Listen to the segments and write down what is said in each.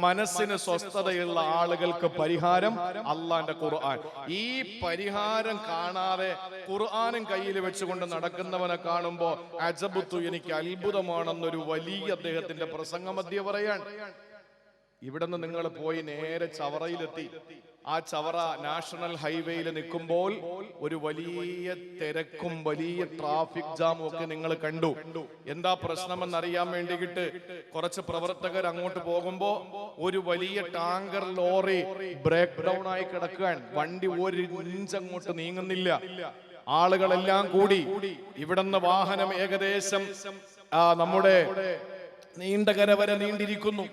മനസ്സിന് സ്വസ്ഥതയുള്ള ആളുകൾക്ക് പരിഹാരം അള്ളാന്റെ ഖുർആൻ. ഈ പരിഹാരം കാണാതെ ഖുർആനും കയ്യിൽ വെച്ചുകൊണ്ട് നടക്കുന്നവനെ കാണുമ്പോ അജബുത്തു, എനിക്ക് അത്ഭുതമാണെന്നൊരു വലിയ അദ്ദേഹത്തിന്റെ പ്രസംഗമധ്യേ പറയാൻ. ഇവിടുന്ന് നിങ്ങൾ പോയി നേരെ ചവറയിലെത്തി. ആ ചവറ നാഷണൽ ഹൈവേയിൽ നിൽക്കുമ്പോൾ ഒരു വലിയ തിരക്കും വലിയ ട്രാഫിക് ജാമും ഒക്കെ നിങ്ങൾ കണ്ടു. എന്താ പ്രശ്നമെന്നറിയാൻ വേണ്ടിയിട്ട് കുറച്ച് പ്രവർത്തകർ അങ്ങോട്ട് പോകുമ്പോ ഒരു വലിയ ടാങ്കർ ലോറി ബ്രേക്ക് ഡൗൺ ആയി കിടക്കാൻ, വണ്ടി ഒരു ഇഞ്ച് അങ്ങോട്ട് നീങ്ങുന്നില്ല. ആളുകളെല്ലാം കൂടി ഇവിടുന്ന് വാഹനം ഏകദേശം നമ്മുടെ നീണ്ടകര വരെ നീണ്ടിരിക്കുന്നു.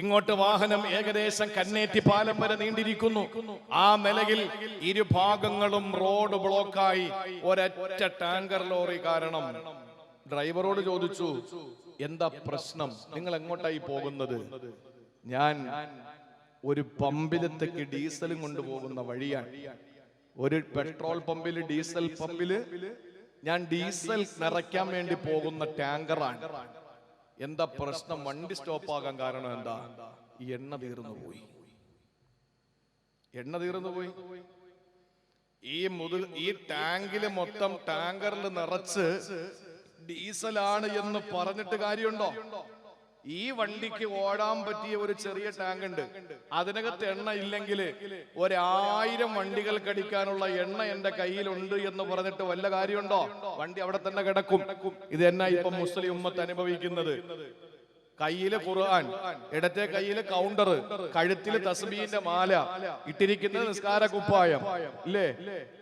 ഇങ്ങോട്ട് വാഹനം ഏകദേശം കന്നേറ്റി പാലം വരെ നീണ്ടിരിക്കുന്നു. ആ നിലയിൽ ഇരുഭാഗങ്ങളും റോഡ് ബ്ലോക്കായി ഒരൊറ്റ ടാങ്കർ ലോറി കാരണം. ഡ്രൈവറോട് ചോദിച്ചു, എന്താ പ്രശ്നം, നിങ്ങൾ എങ്ങോട്ടായി പോകുന്നത്? ഞാൻ ഒരു പമ്പിലത്തേക്ക് ഡീസലും കൊണ്ടുപോകുന്ന വഴിയാണ്. ഒരു പെട്രോൾ പമ്പില്, ഡീസൽ പമ്പില് ഞാൻ ഡീസൽ നിറയ്ക്കാൻ വേണ്ടി പോകുന്ന ടാങ്കറാണ്. എന്താ പ്രശ്നം? വണ്ടി സ്റ്റോപ്പാകാൻ കാരണം എന്താ? ഈ എണ്ണ തീർന്നു പോയി. ഈ ടാങ്കില് മൊത്തം, ടാങ്കറിൽ നിറച്ച് ഡീസലാണ് എന്ന് പറഞ്ഞിട്ട് കാര്യമുണ്ടോ? ഈ വണ്ടിക്ക് ഓടാൻ പറ്റിയ ഒരു ചെറിയ ടാങ്ക് ഉണ്ട്, അതിനകത്ത് എണ്ണ ഇല്ലെങ്കിൽ 1000 വണ്ടികൾക്ക് അടിക്കാനുള്ള എണ്ണ എന്റെ കയ്യിലുണ്ട് എന്ന് പറഞ്ഞിട്ട് വല്ല കാര്യമുണ്ടോ? വണ്ടി അവിടെ തന്നെ കിടക്കും. ഇത് എന്നാ ഇപ്പൊ മുസ്ലിം ഉമ്മത്ത് അനുഭവിക്കുന്നത്? കയ്യില് ഖുർആൻ, ഇടത്തെ കയ്യില് കൗണ്ടർ, കഴുത്തില് തസ്ബീഹിന്റെ മാല, ഇട്ടിരിക്കുന്ന നിസ്കാര കുപ്പായം, ഇല്ലേ?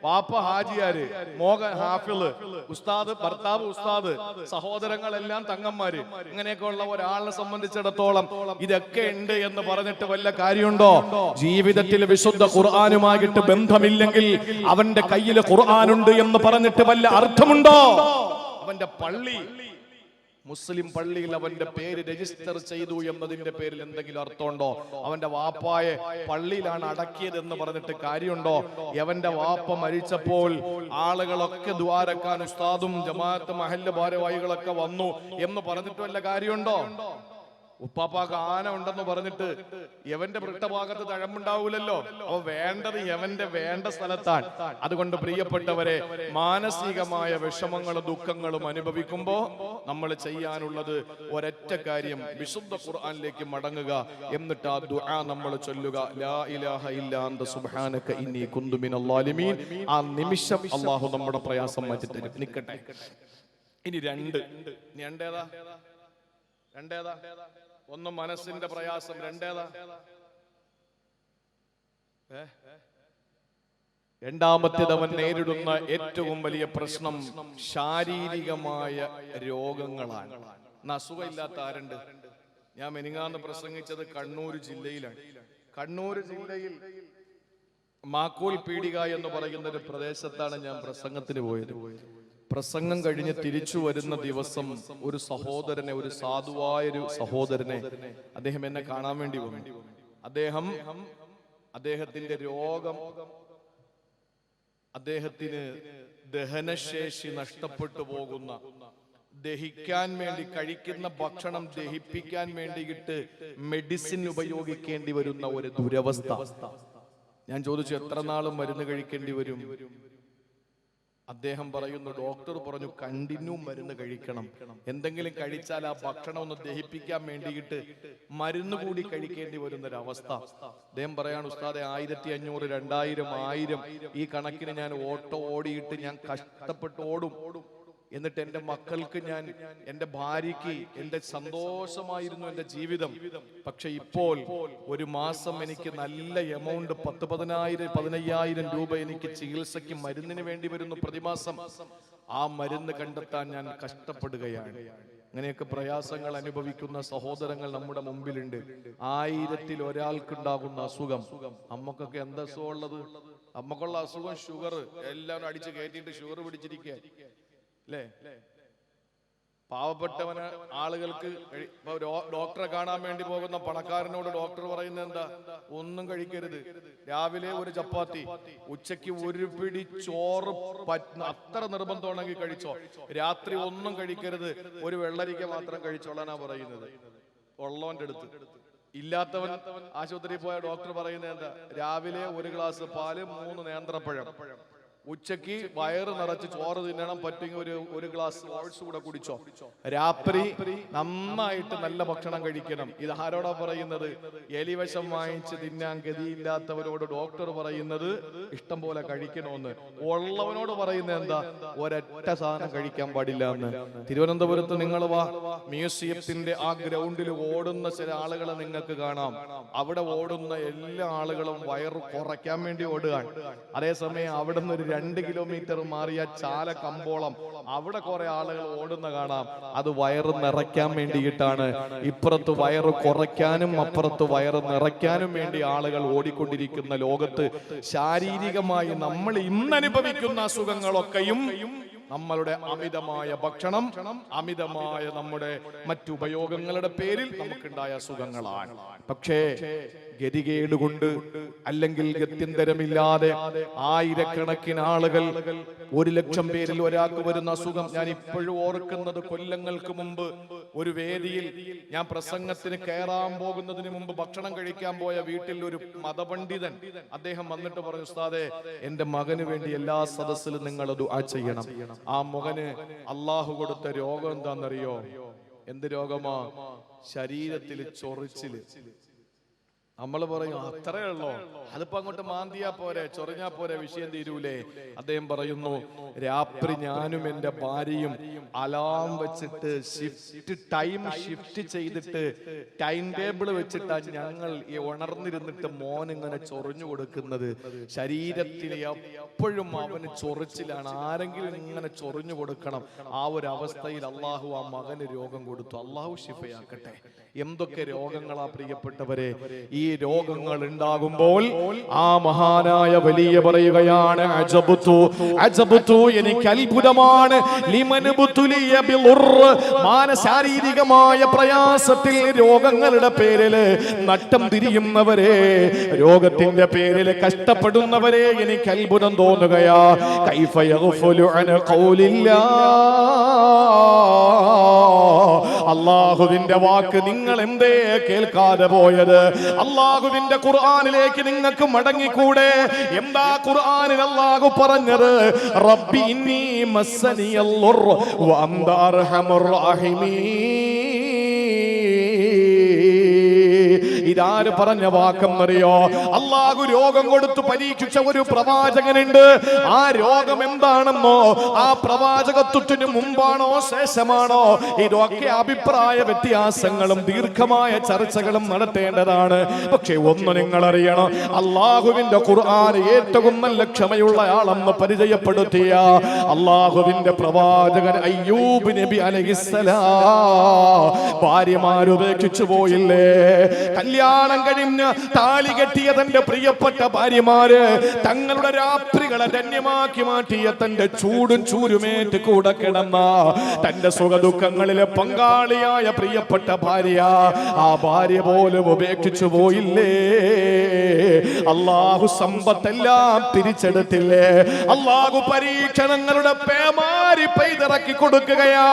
പാപ്പ ഹാജിയാര്, മോഹൻ ഹാഫിള്, ഉസ്താദ്, ഭർത്താവ് ഉസ്താദ്, സഹോദരങ്ങളെല്ലാം തങ്ങന്മാര്. ഇങ്ങനെയൊക്കെ ഉള്ള ഒരാളിനെ സംബന്ധിച്ചിടത്തോളം ഇതൊക്കെ ഉണ്ട് എന്ന് പറഞ്ഞിട്ട് വല്ല കാര്യമുണ്ടോ? ജീവിതത്തിൽ വിശുദ്ധ ഖുർആനുമായിട്ട് ബന്ധമില്ലെങ്കിൽ അവന്റെ കയ്യില് ഖുർആനുണ്ട് എന്ന് പറഞ്ഞിട്ട് വല്ല അർത്ഥമുണ്ടോ? അവന്റെ പള്ളി, മുസ്ലിം പള്ളിയിൽ അവന്റെ പേര് രജിസ്റ്റർ ചെയ്തു എന്നതിന്റെ പേരിൽ എന്തെങ്കിലും അർത്ഥമുണ്ടോ? അവന്റെ വാപ്പായെ പള്ളിയിലാണ് അടക്കിയത് എന്ന് പറഞ്ഞിട്ട് കാര്യമുണ്ടോ? അവന്റെ വാപ്പ മരിച്ചപ്പോൾ ആളുകളൊക്കെ ദ്വാരക്കാൻ ഉസ്താദും ജമാഅത്ത് മഹല്ല് ഭാരവാഹികളൊക്കെ വന്നു എന്ന് പറഞ്ഞിട്ട് വല്ല കാര്യമുണ്ടോ? ഉപ്പാപ്പാക്ക് ആന ഉണ്ടെന്ന് പറഞ്ഞിട്ട് യവന്റെ വൃട്ടഭാഗത്ത് തഴമ്പുണ്ടാവൂലല്ലോ. അപ്പൊ വേണ്ടത് യവന്റെ വേണ്ട സ്ഥലത്താണ്. അതുകൊണ്ട് പ്രിയപ്പെട്ടവരെ, മാനസികമായ വിഷമങ്ങളും ദുഃഖങ്ങളും അനുഭവിക്കുമ്പോ നമ്മൾ ചെയ്യാനുള്ളത് ഒരൊറ്റ കാര്യം, വിശുദ്ധ ഖുർആനിലേക്ക് മടങ്ങുക. എന്നിട്ട് ആ ദുആ നമ്മൾ ചൊല്ലുക, ലാ ഇലാഹ ഇല്ലാ അൻത സുബ്ഹാനക ഇന്നി കുന്തു മിനൽ ളാലിമീൻ. ആ നിമിഷം അല്ലാഹു നമ്മുടെ പ്രയാസം മാറ്റി തരും. നിക്കട്ടെ. ഇനി രണ്ടേതാ? ഒന്ന് മനസ്സിന്റെ പ്രയാസം, രണ്ടേതാ? രണ്ടാമത്തേത് അവൻ നേരിടുന്ന ഏറ്റവും വലിയ പ്രശ്നം ശാരീരികമായ രോഗങ്ങളാണ്. അസുഖമില്ലാത്ത ആരുണ്ട്? ഞാൻ മെനിങ്ങാന്ന് പ്രസംഗിച്ചത് കണ്ണൂർ ജില്ലയിലാണ്. കണ്ണൂർ ജില്ലയിൽ മാക്കോൽ പീടിക എന്ന് പറയുന്ന ഒരു പ്രദേശത്താണ് ഞാൻ പ്രസംഗത്തിന് പോയത്. പ്രസംഗം കഴിഞ്ഞ് തിരിച്ചു വരുന്ന ദിവസം ഒരു സഹോദരനെ, ഒരു സാധുവായൊരു സഹോദരനെ, അദ്ദേഹം എന്നെ കാണാൻ വേണ്ടി വന്നു. അദ്ദേഹത്തിന്റെ രോഗം, അദ്ദേഹത്തിന് ദഹനശേഷി നഷ്ടപ്പെട്ടു പോകുന്ന, ദഹിക്കാൻ വേണ്ടി, കഴിക്കുന്ന ഭക്ഷണം ദഹിപ്പിക്കാൻ വേണ്ടിയിട്ട് മെഡിസിൻ ഉപയോഗിക്കേണ്ടി വരുന്ന ഒരു ദുരവസ്ഥ. ഞാൻ ചോദിച്ചു, എത്ര നാളും മരുന്ന് കഴിക്കേണ്ടി വരും? അദ്ദേഹം പറയുന്നു, ഡോക്ടർ പറഞ്ഞു കണ്ടിന്യൂ മരുന്ന് കഴിക്കണം. എന്തെങ്കിലും കഴിച്ചാൽ ആ ഭക്ഷണം ഒന്ന് ദഹിപ്പിക്കാൻ വേണ്ടിയിട്ട് മരുന്ന് കൂടി കഴിക്കേണ്ടി വരുന്നൊരവസ്ഥ. അദ്ദേഹം പറയാണ്, ഉസ്താദെ 1500, 2000, 1000 ഈ കണക്കിന് ഞാൻ ഓടിയിട്ട് ഞാൻ കഷ്ടപ്പെട്ട് ഓടും. എന്നിട്ട് എൻ്റെ മക്കൾക്ക്, എൻ്റെ ഭാര്യയ്ക്ക് എൻ്റെ സന്തോഷമായിരുന്നു എൻ്റെ ജീവിതം. പക്ഷെ ഇപ്പോൾ ഒരു മാസം എനിക്ക് നല്ല എമൗണ്ട് 10,000, 15,000 രൂപ എനിക്ക് ചികിത്സയ്ക്ക് മരുന്നിന് വേണ്ടി വരുന്നു പ്രതിമാസം. ആ മരുന്ന് കണ്ടെത്താൻ ഞാൻ കഷ്ടപ്പെടുകയാണ്. അങ്ങനെയൊക്കെ പ്രയാസങ്ങൾ അനുഭവിക്കുന്ന സഹോദരങ്ങൾ നമ്മുടെ മുമ്പിലുണ്ട്. 1000-ൽ ഒരാൾക്കുണ്ടാകുന്ന അസുഖം. അമ്മക്കൊക്കെ എന്താ അസുഖം ഉള്ളത്? അമ്മക്കുള്ള അസുഖം ഷുഗർ. എല്ലാവരും അടിച്ച് കയറ്റിയിട്ട് ഷുഗർ പിടിച്ചിരിക്കുക അല്ലേ? പാവപ്പെട്ടവന് ആളുകൾക്ക് ഡോക്ടറെ കാണാൻ വേണ്ടി പോകുന്ന പണക്കാരനോട് ഡോക്ടർ പറയുന്നത് എന്താ? ഒന്നും കഴിക്കരുത്. രാവിലെ ഒരു ചപ്പാത്തി, ഉച്ചയ്ക്ക് ഒരു പിടി ചോറ്, അത്ര നിർബന്ധമാണെങ്കിൽ കഴിച്ചോ. രാത്രി ഒന്നും കഴിക്കരുത്, ഒരു വെള്ളരിക്ക മാത്രം കഴിച്ചോളാനാ പറയുന്നത്. ഉള്ളവന്റെ അടുത്ത് ഇല്ലാത്തവൻ ആശുപത്രിയിൽ പോയ ഡോക്ടർ പറയുന്നത് എന്താ? രാവിലെ 1 ഗ്ലാസ് പാല്, 3 നേന്ത്രപ്പഴം, ഉച്ചക്ക് വയറ് നിറച്ച് ചോറ് തിന്നണം, പറ്റുമെങ്കിൽ ഒരു ഗ്ലാസ് ഓട്സ് കൂടെ കുടിച്ചോ, രാത്രി നന്നായിട്ട് നല്ല ഭക്ഷണം കഴിക്കണം. ഇത് ആരോടാ പറയുന്നത്? എലിവശം വാങ്ങിച്ച് തിന്നാൻ ഗതിയില്ലാത്തവരോട് ഡോക്ടർ പറയുന്നത് ഇഷ്ടം പോലെ കഴിക്കണമെന്ന്. ഉള്ളവനോട് പറയുന്നത് എന്താ? ഒരൊറ്റ സാധനം കഴിക്കാൻ പാടില്ല എന്ന്. തിരുവനന്തപുരത്ത് നിങ്ങൾ വാ, മ്യൂസിയത്തിന്റെ ആ ഗ്രൗണ്ടിൽ ഓടുന്ന ചില ആളുകളെ നിങ്ങൾക്ക് കാണാം. അവിടെ ഓടുന്ന എല്ലാ ആളുകളും വയറ് കുറയ്ക്കാൻ വേണ്ടി ഓടുകയാണ്. അതേസമയം അവിടെ നിന്ന് 2 കിലോമീറ്റർ മാറിയ ചാല കമ്പോളം, അവിടെ കുറെ ആളുകൾ ഓടുന്ന കാണാം. അത് വയറ് നിറയ്ക്കാൻ വേണ്ടിയിട്ടാണ്. ഇപ്പുറത്ത് വയറ് കുറയ്ക്കാനും അപ്പുറത്ത് വയറ് നിറയ്ക്കാനും വേണ്ടി ആളുകൾ ഓടിക്കൊണ്ടിരിക്കുന്ന ലോകത്ത് ശാരീരികമായി നമ്മൾ ഇന്ന് അനുഭവിക്കുന്ന അസുഖങ്ങളൊക്കെയും നമ്മളുടെ അമിതമായ ഭക്ഷണം, അമിതമായ നമ്മുടെ മറ്റുപയോഗങ്ങളുടെ പേരിൽ നമുക്കുണ്ടായ അസുഖങ്ങളാണ്. പക്ഷേ ഗതികേട് കൊണ്ട് അല്ലെങ്കിൽ ഗത്യന്തരമില്ലാതെ ആയിരക്കണക്കിന് ആളുകൾ, 1 ലക്ഷം പേരിൽ ഒരാൾക്ക് വരുന്ന അസുഖം. ഞാൻ ഇപ്പോഴും ഓർക്കുന്നത്, കൊല്ലങ്ങൾക്ക് മുമ്പ് ഒരു വേദിയിൽ ഞാൻ പ്രസംഗത്തിന് കയറാൻ പോകുന്നതിന് മുമ്പ് ഭക്ഷണം കഴിക്കാൻ പോയ വീട്ടിൽ ഒരു മതപണ്ഡിതൻ, അദ്ദേഹം വന്നിട്ട് പറഞ്ഞു, ഉസ്താദേ, എന്റെ മകന് വേണ്ടി എല്ലാ സദസ്സിലും നിങ്ങൾ ദുആ ചെയ്യണം. ആ മകന് അള്ളാഹു കൊടുത്ത രോഗം എന്താണെന്നറിയോ? എന്ത് രോഗമാ? ശരീരത്തിൽ ചൊറിച്ചില്. നമ്മൾ പറയും അത്രേ ഉള്ളോ, അതിപ്പോ അങ്ങോട്ട് മാന്തിയാ പോരെ, ചൊറിഞ്ഞാ പോരെ, വിഷയം തീരൂലേ? അദ്ദേഹം പറയുന്നു, രാത്രി ഞാനും എന്റെ ഭാര്യയും അലാം വെച്ചിട്ട് ടൈം ഷിഫ്റ്റ് ചെയ്തിട്ട് ടൈം ടേബിൾ വെച്ചിട്ടാ ഞങ്ങൾ ഈ ഉണർന്നിരുന്നിട്ട് മോനിങ്ങനെ ചൊറിഞ്ഞു കൊടുക്കുന്നത്. ശരീരത്തിന് എപ്പോഴും അവന് ചൊറിച്ചിലാണ്, ആരെങ്കിലും ഇങ്ങനെ ചൊറിഞ്ഞു കൊടുക്കണം. ആ ഒരു അവസ്ഥയിൽ അള്ളാഹു ആ മകന് രോഗം കൊടുത്തു. അള്ളാഹു ശിഫയാക്കട്ടെ. എന്തൊക്കെ രോഗങ്ങളാ പ്രിയപ്പെട്ടവരെ! ഈ രോഗങ്ങൾ ഉണ്ടാകുമ്പോൾ ആ മഹാനായ വലിയ പറയുകയാണ്, അജബ്തു അജബ്തു, എനിക്ക് അത്ഭുതമാണ്, ലിമൻ ബുതുലിയ ബിളുർ, മാനശാരീരികമായ പ്രയാസത്തിൽ രോഗങ്ങളുടെ പേരിൽ നട്ടം തിരിയുന്നവരെ, രോഗത്തിന്റെ പേരിൽ കഷ്ടപ്പെടുന്നവരെ എനിക്ക് അത്ഭുതം തോന്നുകയാ. കൈഫ യഗ്ഫുലു അൻ ഖൗലില്ലാ, അല്ലാഹുവിന്റെ വാക്ക് നിങ്ങൾ എന്തേ കേൾക്കാതെ പോയത്? അല്ലാഹുവിന്റെ ഖുർആനിലേക്ക് നിങ്ങൾക്ക് മടങ്ങിക്കൂടെ? എന്താ ഖുർആനിൽ അല്ലാഹു പറഞ്ഞത്? റബ്ബി ഇന്നി മസ്സനിയൽ ളുർ വ അൻത അർഹമുർ റഹീമീൻ. ഇതാര് പറഞ്ഞ വാക്കെന്നറിയോ? അല്ലാഹു രോഗം കൊടുത്തു പരീക്ഷിച്ച ഒരു പ്രവാചകനുണ്ട്. ആ രോഗം എന്താണെന്നോ? ആ പ്രവാചകത്വത്തിന് മുമ്പാണോ ശേഷമാണോ? ഇതൊക്കെ അഭിപ്രായ വ്യത്യാസങ്ങളും ദീർഘമായ ചർച്ചകളും നടത്തേണ്ടതാണ്. പക്ഷെ ഒന്ന് നിങ്ങൾ അറിയണം, അല്ലാഹുവിന്റെ ഖുർആൻ ഏറ്റവും നല്ല ക്ഷമയുള്ള ആളെന്ന് പരിചയപ്പെടുത്തിയ അല്ലാഹുവിന്റെ പ്രവാചകൻ അയ്യൂബ് നബി അലൈഹിസ്സലാം, ഭാര്യമാരുപേക്ഷിച്ചു പോയില്ലേ? കല്യാണം കഴിഞ്ഞ് താലി കെട്ടിയ തന്റെ പ്രിയപ്പെട്ട ഭാര്യമാര് തങ്ങളുടെ രാത്രികളെ ധന്യമാക്കി മാറ്റിയ തന്റെ ചൂടും ചൂരുമേറ്റ് കൂടെ കിടന്ന തന്റെ സുഖദുഃഖങ്ങളിലെ പങ്കാളിയായ പ്രിയപ്പെട്ട ഭാര്യ, ആ ഭാര്യ പോലും ഉപേക്ഷിച്ചു പോയില്ലേ? അല്ലാഹു സമ്പത്തെല്ലാം തിരിച്ചെടുത്തില്ലേ? അല്ലാഹു പരീക്ഷണങ്ങളുടെ പേമാരി പെയ്തിറക്കി കൊടുക്കുകയാ.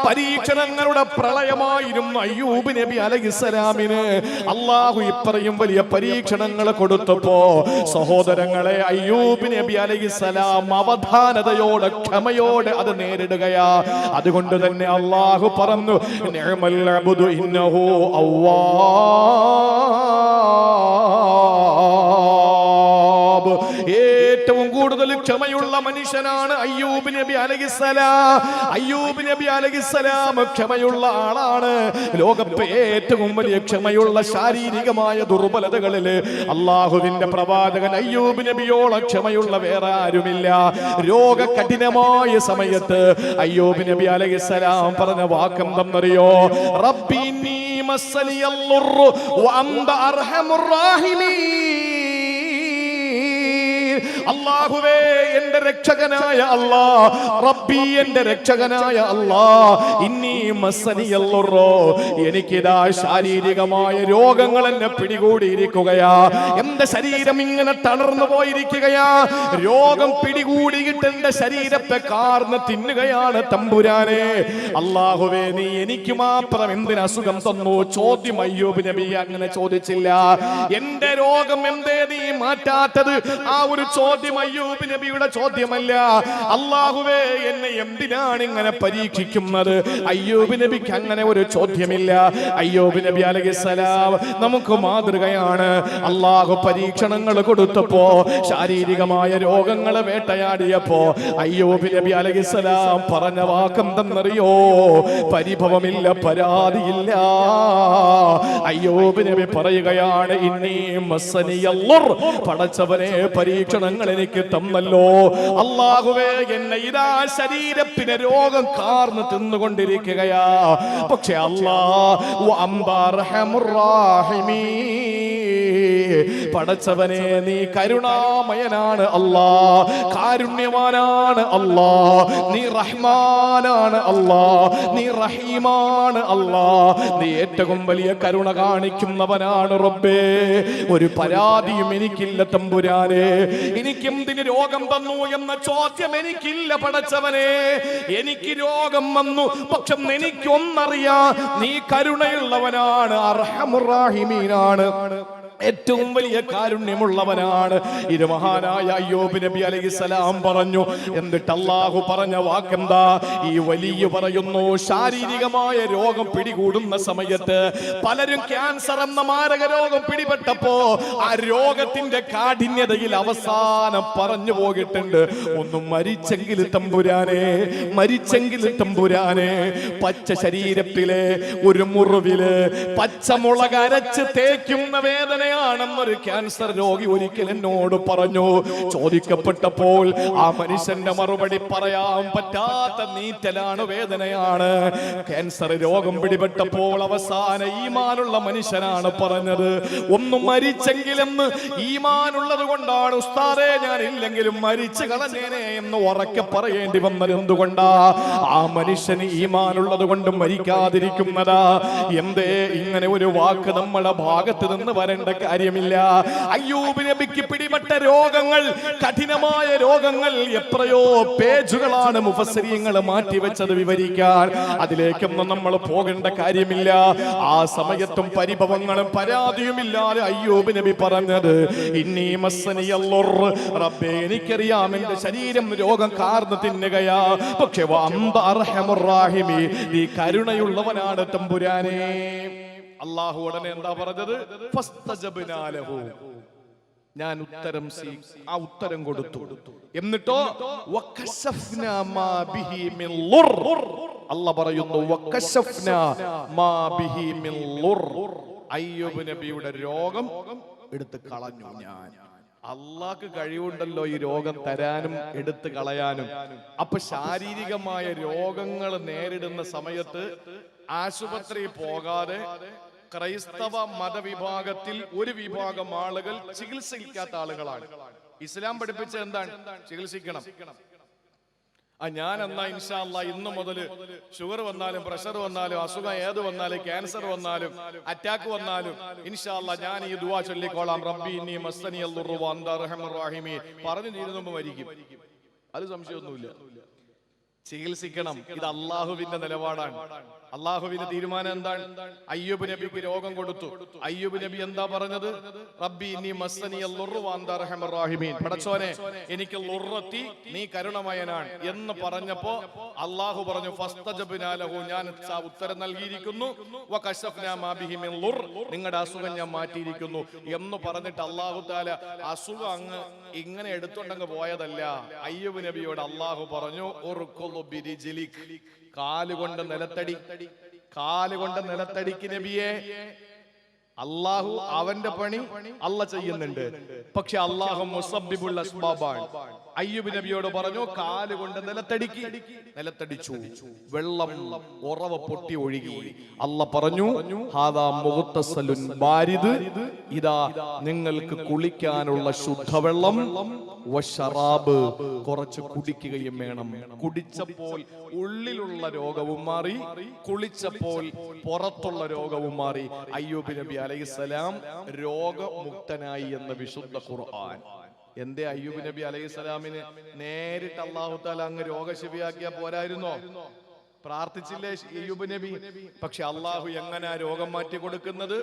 പരീക്ഷണങ്ങളുടെ പ്രളയമായിരുന്നു അയ്യൂബ് നബി അലൈഹിസ്സലാമിന്. അല്ലാഹു ഇത്രയും വലിയ പരീക്ഷണങ്ങൾ കൊടുത്തപ്പോ സഹോദരങ്ങളെ, അയ്യൂബ് നബി അലൈഹിസ്സലാം അവധാനതയോടെ ക്ഷമയോടെ അത് നേരിടുകയാ. അതുകൊണ്ട് തന്നെ അല്ലാഹു പറഞ്ഞു, നിഅമൽ അബ്ദു ഇന്നഹു അവ്വാബ്. ഏറ്റവും കൂടുതൽ ക്ഷമയുള്ള മനുഷ്യനാണ് അയ്യൂബ് നബി അലൈഹിസ്സലാം. അയ്യൂബ് നബി അലൈഹിസ്സലാം ക്ഷമയുള്ള ആളാണ്. ലോകത്തെ ഏറ്റവും വലിയ ക്ഷമയുള്ള ശാരീരികമായ ദുർബലതകളിൽ അല്ലാഹുവിന്റെ പ്രവാചകൻ അയ്യൂബ് നബിയോളം ക്ഷമയുള്ള വേറെ ആരുമില്ല. രോഗകഠിനമായ സമയത്ത് അയ്യൂബ് നബി അലൈഹിസ്സലാം പറഞ്ഞ വാക്കെന്തെന്നറിയോ? റബ്ബി ഇന്നി മസ്സനിയൽ ളുർ വ അൻത അർഹമുർ റഹീമീൻ. അല്ലാഹുവേ എന്റെ രക്ഷകനായ അല്ലാ, റബ്ബി എന്റെ രക്ഷകനായ അല്ലാ, ഇന്നി മസ്സനിയല്ലുറോ, എനിക്കിതാ ശാരീരികമായ രോഗങ്ങൾ എന്നെ പിടികൂടിയിരിക്കുകയാ. എന്റെ ശരീരം ഇങ്ങനെ തളർന്നു പോയിരിക്കുകയാ. രോഗം പിടികൂടിയിട്ട് എന്റെ ശരീരത്തെ കാർന്ന് തിന്നുകയാണ് തമ്പുരാനെ. അല്ലാഹുവേ നീ എനിക്ക് മാത്രം എന്തിന് അസുഖം തന്നു? ചോദ്യം അയ്യൂബ് നബി അങ്ങനെ ചോദിച്ചില്ല. എന്റെ രോഗം എന്തേ നീ മാറ്റാത്തത്? ആ ഒരു ചോദ്യം അയ്യൂബ് നബിയുടെ ചോദ്യമല്ല. അല്ലാഹുവേ എന്നെ എന്തിനാണ് ഇങ്ങനെ പരീക്ഷിക്കുന്നത്? അയ്യൂബ് നബിക്ക് അങ്ങനെ ഒരു ചോദ്യമില്ല. അയ്യൂബ് നബി അലൈഹിസ്സലാം നമുക്ക് മാതൃകയാണ്. അല്ലാഹു പരീക്ഷണങ്ങൾ കൊടുത്തപ്പോ, ശാരീരികമായ രോഗങ്ങളെ വേട്ടയാടിയപ്പോ അയ്യൂബ് നബി അലൈഹിസ്സലാം പറഞ്ഞ വാക്കെന്തെന്നറിയോ? പരിഭവമില്ല, പരാതിയില്ല. അയ്യൂബ് നബി പറയുകയാണ്, ഇന്നി മസ്സനിയല്ലുർ, പടച്ചവനെ പരീക്ഷണങ്ങൾ എനിക്ക് തന്നല്ലോ. അല്ലാഹുവേ എന്നെ ഇതാ ശരീരത്തിന് രോഗം കാർന്ന് തിന്നുകൊണ്ടിരിക്കുകയാ. പക്ഷെ അല്ലാഹു അർഹമുർ റഹീമീൻ, പടച്ചവനെ നീ കരുണാമയനാണ് അല്ലാ, കാരുണ്യവാനാണ് അല്ലാ, നീ റഹ്മാനാണ് അല്ലാ, നീ റഹീമാണ് അല്ലാ, നീ ഏറ്റവും വലിയ കരുണ കാണിക്കുന്നവനാണ് റബ്ബേ. ഒരു പരാതിയും എനിക്കില്ല തമ്പുരാനെ. എനിക്കെന്തിന് രോഗം തന്നു എന്ന ചോദ്യം എനിക്കില്ല പടച്ചവനെ. എനിക്ക് രോഗം വന്നു, പക്ഷെ എനിക്കൊന്നറിയാം, നീ കരുണയുള്ളവനാണ്, അർഹമുർ റഹീമീനാണ്, ഏറ്റവും വലിയ കാരുണ്യമുള്ളവനാണ്. ഇത് മഹാനായ അയ്യൂബ് നബി അലൈഹിസ്സലാം പറഞ്ഞു. എന്നിട്ട് അല്ലാഹു പറഞ്ഞ വാക്കെന്താ? ഈ വലിയ പറയുന്നു, ശാരീരികമായ രോഗം പിടികൂടുന്ന സമയത്ത് പലരും ക്യാൻസർ എന്ന മാരക രോഗം പിടിപെട്ടപ്പോ ആ രോഗത്തിന്റെ കാഠിന്യതയിൽ അവസാനം പറഞ്ഞു പോയിട്ടുണ്ട്, ഒന്നും മരിച്ചെങ്കിൽ തമ്പുരാനെ, മരിച്ചെങ്കിൽ തമ്പുരാനെ. പച്ച ശരീരത്തിലെ ഒരു മുറിവില് പച്ചമുളക് അരച്ച് തേക്കുന്ന വേദന ാണെന്നൊരു ക്യാൻസർ രോഗി ഒരിക്കൽ എന്നോട് പറഞ്ഞു. ചോദിക്കപ്പെട്ടപ്പോൾ ആ മനുഷ്യന്റെ മറുപടി പറയാൻ പറ്റാത്ത നീറ്റലാണ്, വേദനയാണ്. ക്യാൻസർ രോഗം പിടിപെട്ടപ്പോൾ അവസാന ഈമാനുള്ള മനുഷ്യനാണ് പറഞ്ഞത്, ഒന്നും മരിച്ചെങ്കിലെന്ന് ഈമാനുള്ളത് കൊണ്ടാണ് ഉസ്താദേ, ഞാൻ ഇല്ലെങ്കിലും മരിച്ചു കളഞ്ഞേനെ എന്ന് ഉറക്കെ പറയേണ്ടി വന്നത് എന്തുകൊണ്ടാ? ആ മനുഷ്യന് ഈമാനുള്ളത് കൊണ്ട് മരിക്കാതിരിക്കുന്നതാ. എന്തേ ഇങ്ങനെ ഒരു വാക്ക് നമ്മുടെ ഭാഗത്ത് നിന്ന് വരേണ്ട കാര്യമില്ല. അയ്യൂബ് നബിക്ക് പിടിപെട്ട രോഗങ്ങൾ, കഠിനമായ രോഗങ്ങൾ, എത്രയോ പേജുകളാണ് മുഫസ്സിരീങ്ങൾ മാറ്റിവെച്ചത് വിവരിക്കാൻ. അതിലേക്കൊന്നും നമ്മൾ പോകേണ്ട കാര്യമില്ല. ആ സമയത്തും പരിഭവങ്ങളും പരാതിയും ഇല്ലാതെ അയ്യൂബ് നബി പറഞ്ഞത്, ഇന്നി മസ്സനിയല്ലുർ, റബ്ബേ എനിക്കറിയാം എന്റെ ശരീരം രോഗം കാർന്ന് തിന്നുകയാ, പക്ഷെ വഅന്ത അർഹമുർ റഹീമീൻ, നീ കരുണയുള്ളവനാണ് തമ്പുരാനെ. അല്ലാഹു ഉടനെ എന്താ പറഞ്ഞത്? ഫസ്തജബ്നാ ലഹു, ഞാൻ ഉത്തരം ആ ഉത്തരം കൊടുത്തു. എന്നിട്ടോ വകശഫ്നാ മാ ബിഹി മിൻ ളുർ, അല്ലാഹു പറയുന്നു വകശഫ്നാ മാ ബിഹി മിൻ ളുർ, അയ്യൂബ് നബിയുടെ രോഗം എടുത്തു കളഞ്ഞു ഞാൻ. അള്ളാഹ്ക്ക് കഴിവുണ്ടല്ലോ ഈ രോഗം തരാനും എടുത്തു കളയാനും. അപ്പൊ ശാരീരികമായ രോഗങ്ങൾ നേരിടുന്ന സമയത്ത് ആശുപത്രി പോകാതെ ക്രൈസ്തവ മതവിഭാഗത്തിൽ ഒരു വിഭാഗം ആളുകൾ ചികിത്സിക്കാത്ത ആളുകളാണ്. ഇസ്ലാം പഠിപ്പിച്ച എന്താണ്? ചികിത്സിക്കണം. ഞാൻ എന്നാ ഇൻഷാ അല്ലാഹ് ഇന്നു മുതൽ ഷുഗർ വന്നാലും പ്രഷർ വന്നാലും അസുഖം ഏത് വന്നാലും ക്യാൻസർ വന്നാലും അറ്റാക്ക് വന്നാലും ഇൻഷാ അല്ലാഹ് ഞാൻ ഈ ദുആ ചൊല്ലിക്കോളാം, റബ്ബി ഇന്നി മസ്സനിയല്ലുറു വഅന്ത അർഹമുർ റഹീമീൻ, പറഞ്ഞു തീരുന്നുമ്പോ മരിക്കും. അത് സംശയമൊന്നുമില്ല. ചികിത്സിക്കണം. ഇത് അള്ളാഹുവിന്റെ നിലപാടാണ്. അള്ളാഹുവിന്റെ തീരുമാനം എന്താണ്? അയ്യൂബ് നബിക്ക് രോഗം കൊടുത്തു. അയ്യൂബ് നബി എന്താ പറഞ്ഞത്? റബ്ബി ഇന്നി മസ്സനിയല്ലുറു വഅന്ത അർഹമുർ റഹീമീൻ, പടച്ചോനെ എനിക്ക് ളുറത്തി, നീ കരുണമയനാണ് എന്ന് പറഞ്ഞപ്പോ അള്ളാഹു പറഞ്ഞു ഫസ്തജബ്നാ ലഹു, ഞാൻ ഉത്തരം നൽകിയിരിക്കുന്നു, വകശഫ്നാ മാ ബിഹി മിൻ ളുർ, നിങ്ങളുടെ അസുഖം ഞാൻ മാറ്റിയിരിക്കുന്നു എന്ന് പറഞ്ഞിട്ട് അള്ളാഹു തആല അസുഖം അങ്ങ് ഇങ്ങനെ എടുത്തുകൊണ്ടങ്ങ് പോയതല്ല. അയ്യൂബ് നബിയോട് അള്ളാഹു പറഞ്ഞു ഉർകുളു ബിരിജ്ലിക്, കാലുകൊണ്ട് നിലത്തടി, കാലുകൊണ്ട് നിലത്തടിക്ക് നബിയെ. അള്ളാഹു അവന്റെ പണി അല്ല ചെയ്യുന്നുണ്ട്. പക്ഷെ അള്ളാഹു മുസബ്ബിബുൽ അസ്ബാബാണ്. അയ്യൂബ് നബിയോട് പറഞ്ഞു, കാല് കൊണ്ട് നിലത്തടിച്ചു, വെള്ളം ഉറവ പൊട്ടി ഒഴുകി. അല്ല പറഞ്ഞു, ഹാദാ മുഗ്തസലുൻ ബാരിദ്, ഇതാ നിങ്ങൾക്ക് കുളിക്കാനുള്ള ശുദ്ധവെള്ളം, വശറാബ്, കുറച്ച് കുടിക്കുകയും വേണം. കുടിച്ചപ്പോൾ ഉള്ളിലുള്ള രോഗവും മാറി, കുളിച്ചപ്പോൾ പുറത്തുള്ള രോഗവും മാറി. അയ്യൂബ് നബി അലൈഹിസ്സലാം രോഗമുക്തനായി എന്ന് വിശുദ്ധ ഖുർആൻ. എന്തേ അയ്യൂബ് നബി അലൈഹിസ്സലാമിന് നേരിട്ട് അല്ലാഹു തആല അങ്ങ് രോഗശിഫിയാക്കിയാ പോരായിരുന്നോ? പ്രാർത്ഥിച്ചില്ലേ അയ്യൂബ് നബി? പക്ഷെ അള്ളാഹു എങ്ങനെ രോഗം മാറ്റി കൊടുക്കുന്നത്?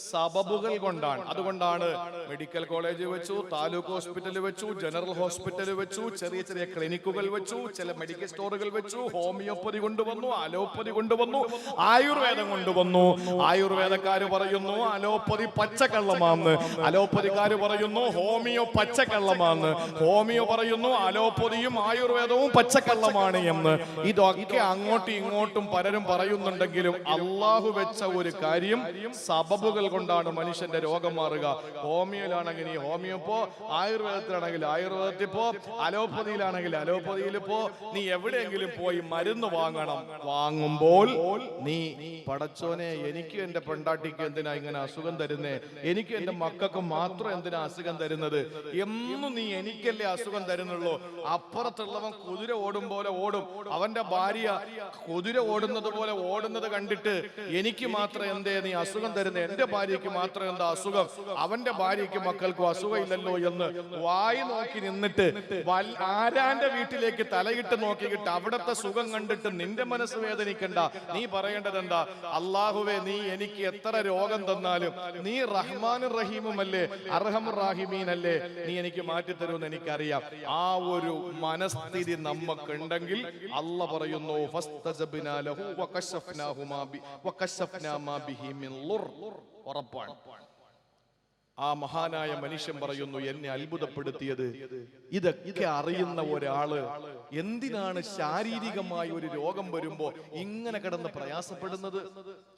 സബബുകൾ കൊണ്ടാണ്. അതുകൊണ്ടാണ് മെഡിക്കൽ കോളേജ് വെച്ചു, താലൂക്ക് ഹോസ്പിറ്റൽ വെച്ചു, ജനറൽ ഹോസ്പിറ്റൽ വെച്ചു, ചെറിയ ചെറിയ ക്ലിനിക്കുകൾ വെച്ചു, ചില മെഡിക്കൽ സ്റ്റോറുകൾ വെച്ചു, ഹോമിയോപ്പതി കൊണ്ടുവന്നു, അലോപ്പതി കൊണ്ടുവന്നു, ആയുർവേദം കൊണ്ടുവന്നു. ആയുർവേദക്കാര് പറയുന്നു അലോപ്പതി പച്ചക്കള്ളമാന്ന്, അലോപ്പതിക്കാര് പറയുന്നു ഹോമിയോ പച്ചക്കള്ളമാന്ന്, ഹോമിയോ പറയുന്നു അലോപ്പതിയും ആയുർവേദവും പച്ചക്കള്ളമാണ് എന്ന്. ഇതൊക്കെ അങ്ങോട്ടും ഇങ്ങോട്ടും പലരും പറയുന്നുണ്ടെങ്കിലും അള്ളാഹു വെച്ച ഒരു കാര്യം, സബബുകൾ കൊണ്ടാണ് മനുഷ്യന്റെ രോഗം മാറുക. ഹോമിയോയിലാണെങ്കിൽ ഹോമിയോ പോ, ആയുർവേദത്തിലാണെങ്കിൽ ആയുർവേദത്തിൽ പോ, അലോപ്പതിയിലാണെങ്കിൽ അലോപ്പതിയിൽ പോ. നീ എവിടെയെങ്കിലും പോയി മരുന്ന് വാങ്ങണം. വാങ്ങുമ്പോൾ നീ, പടച്ചോനെ എനിക്ക് എന്റെ പെണ്ടാട്ടിക്ക് എന്തിനാ ഇങ്ങനെ അസുഖം തരുന്നേ, എനിക്ക് എന്റെ മക്കൾക്ക് മാത്രം എന്തിനാ അസുഖം തരുന്നത് എന്നും നീ എനിക്കല്ലേ അസുഖം തരുന്നുള്ളൂ. അപ്പുറത്തുള്ളവൻ കുതിര ഓടും പോലെ ഓടും, അവന്റെ ഭാര്യ കുതിര ഓടുന്നത് പോലെ ഓടുന്നത് കണ്ടിട്ട് എനിക്ക് മാത്രം എന്തേ നീ അസുഖം തരുന്നത്, എന്റെ ഭാര്യയ്ക്ക് മാത്രം എന്താ അസുഖം, അവന്റെ ഭാര്യയ്ക്ക് മക്കൾക്കും അസുഖം ഇല്ലല്ലോ എന്ന് വായി നോക്കി നിന്നിട്ട് ആരാന്റെ വീട്ടിലേക്ക് തലയിട്ട് നോക്കിയിട്ട് അവിടത്തെ സുഖം കണ്ടിട്ട് നിന്റെ മനസ്സ് വേദനിക്കണ്ട. നീ പറയേണ്ടത് എന്താ? അള്ളാഹുവേ, നീ എനിക്ക് എത്ര രോഗം തന്നാലും നീ റഹ്മാനും റഹീമുമല്ലേ, അർഹമുർ റഹീമീനല്ലേ, നീ എനിക്ക് മാറ്റിത്തരുമെന്ന് എനിക്കറിയാം. ആ ഒരു മനസ്ഥിതി നമുക്കുണ്ടെങ്കിൽ അല്ല പറയുന്നു ഉറപ്പാണ്. ആ മഹാനായ മനുഷ്യൻ പറയുന്നു, എന്നെ അത്ഭുതപ്പെടുത്തിയത് ഇതൊക്കെ അറിയുന്ന ഒരാള് എന്തിനാണ് ശാരീരികമായ ഒരു രോഗം വരുമ്പോ ഇങ്ങനെ കിടന്ന് പ്രയാസപ്പെടുന്നത്?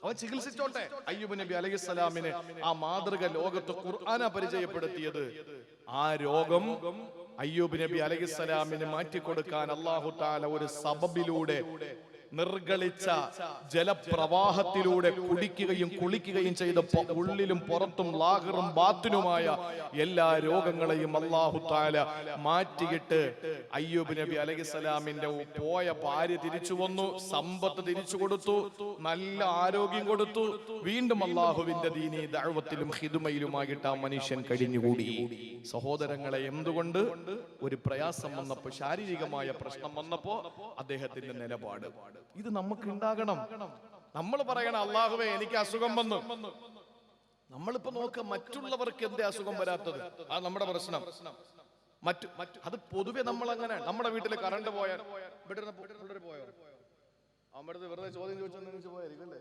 അവൻ ചികിത്സിച്ചോട്ടെ. അയ്യൂബ് നബി അലൈഹിസ്സലാമിന് ആ മാതൃക ലോകത്ത് ഖുർആന പരിചയപ്പെടുത്തിയത്. ആ രോഗം അയ്യൂബ് നബി അലൈഹിസ്സലാമിന് മാറ്റിക്കൊടുക്കാൻ അല്ലാഹു തആല ഒരു സബബിലൂടെ, നിർഗളിച്ച ജലപ്രവാഹത്തിലൂടെ കുടിക്കുകയും കുളിക്കുകയും ചെയ്തപ്പോൾ ഉള്ളിലും പുറത്തും ലാഹിറും ബാത്തിനുമായ എല്ലാ രോഗങ്ങളെയും അല്ലാഹു തആല മാറ്റിയിട്ട് അയ്യൂബ് നബി അലൈഹിസ്സലാമിന്റെ പോയ ഭാര്യ തിരിച്ചു വന്നു, സമ്പത്ത് തിരിച്ചു കൊടുത്തു, നല്ല ആരോഗ്യം കൊടുത്തു. വീണ്ടും അല്ലാഹുവിന്റെ ദീനി ദഅവത്തിലും ഖിദ്മയിലുമായിട്ട് ആ മനുഷ്യൻ കഴിഞ്ഞുകൂടി. സഹോദരങ്ങളെ, എന്തുകൊണ്ട്? ഒരു പ്രയാസം വന്നപ്പോ, ശാരീരികമായ പ്രശ്നം വന്നപ്പോ അദ്ദേഹത്തിന്റെ നിലപാട് ഇത് നമുക്ക് ഉണ്ടാകണം. നമ്മൾ പറയണം, അല്ലാഹുവേ എനിക്ക് അസുഖം വന്നു. നമ്മളിപ്പോ നോക്ക, മറ്റുള്ളവർക്ക് എന്തേ അസുഖം വരാത്തത്? ആ നമ്മുടെ പ്രശ്നം. അത് പൊതുവെ നമ്മൾ അങ്ങനെ, നമ്മുടെ വീട്ടില് കറണ്ട് പോയാൽ പിള്ളേർ പോയോ, അമ്മടുത്ത് വെറുതെ ചോദ്യം ചോദിച്ചു പോയായിരിക്കും അല്ലേ?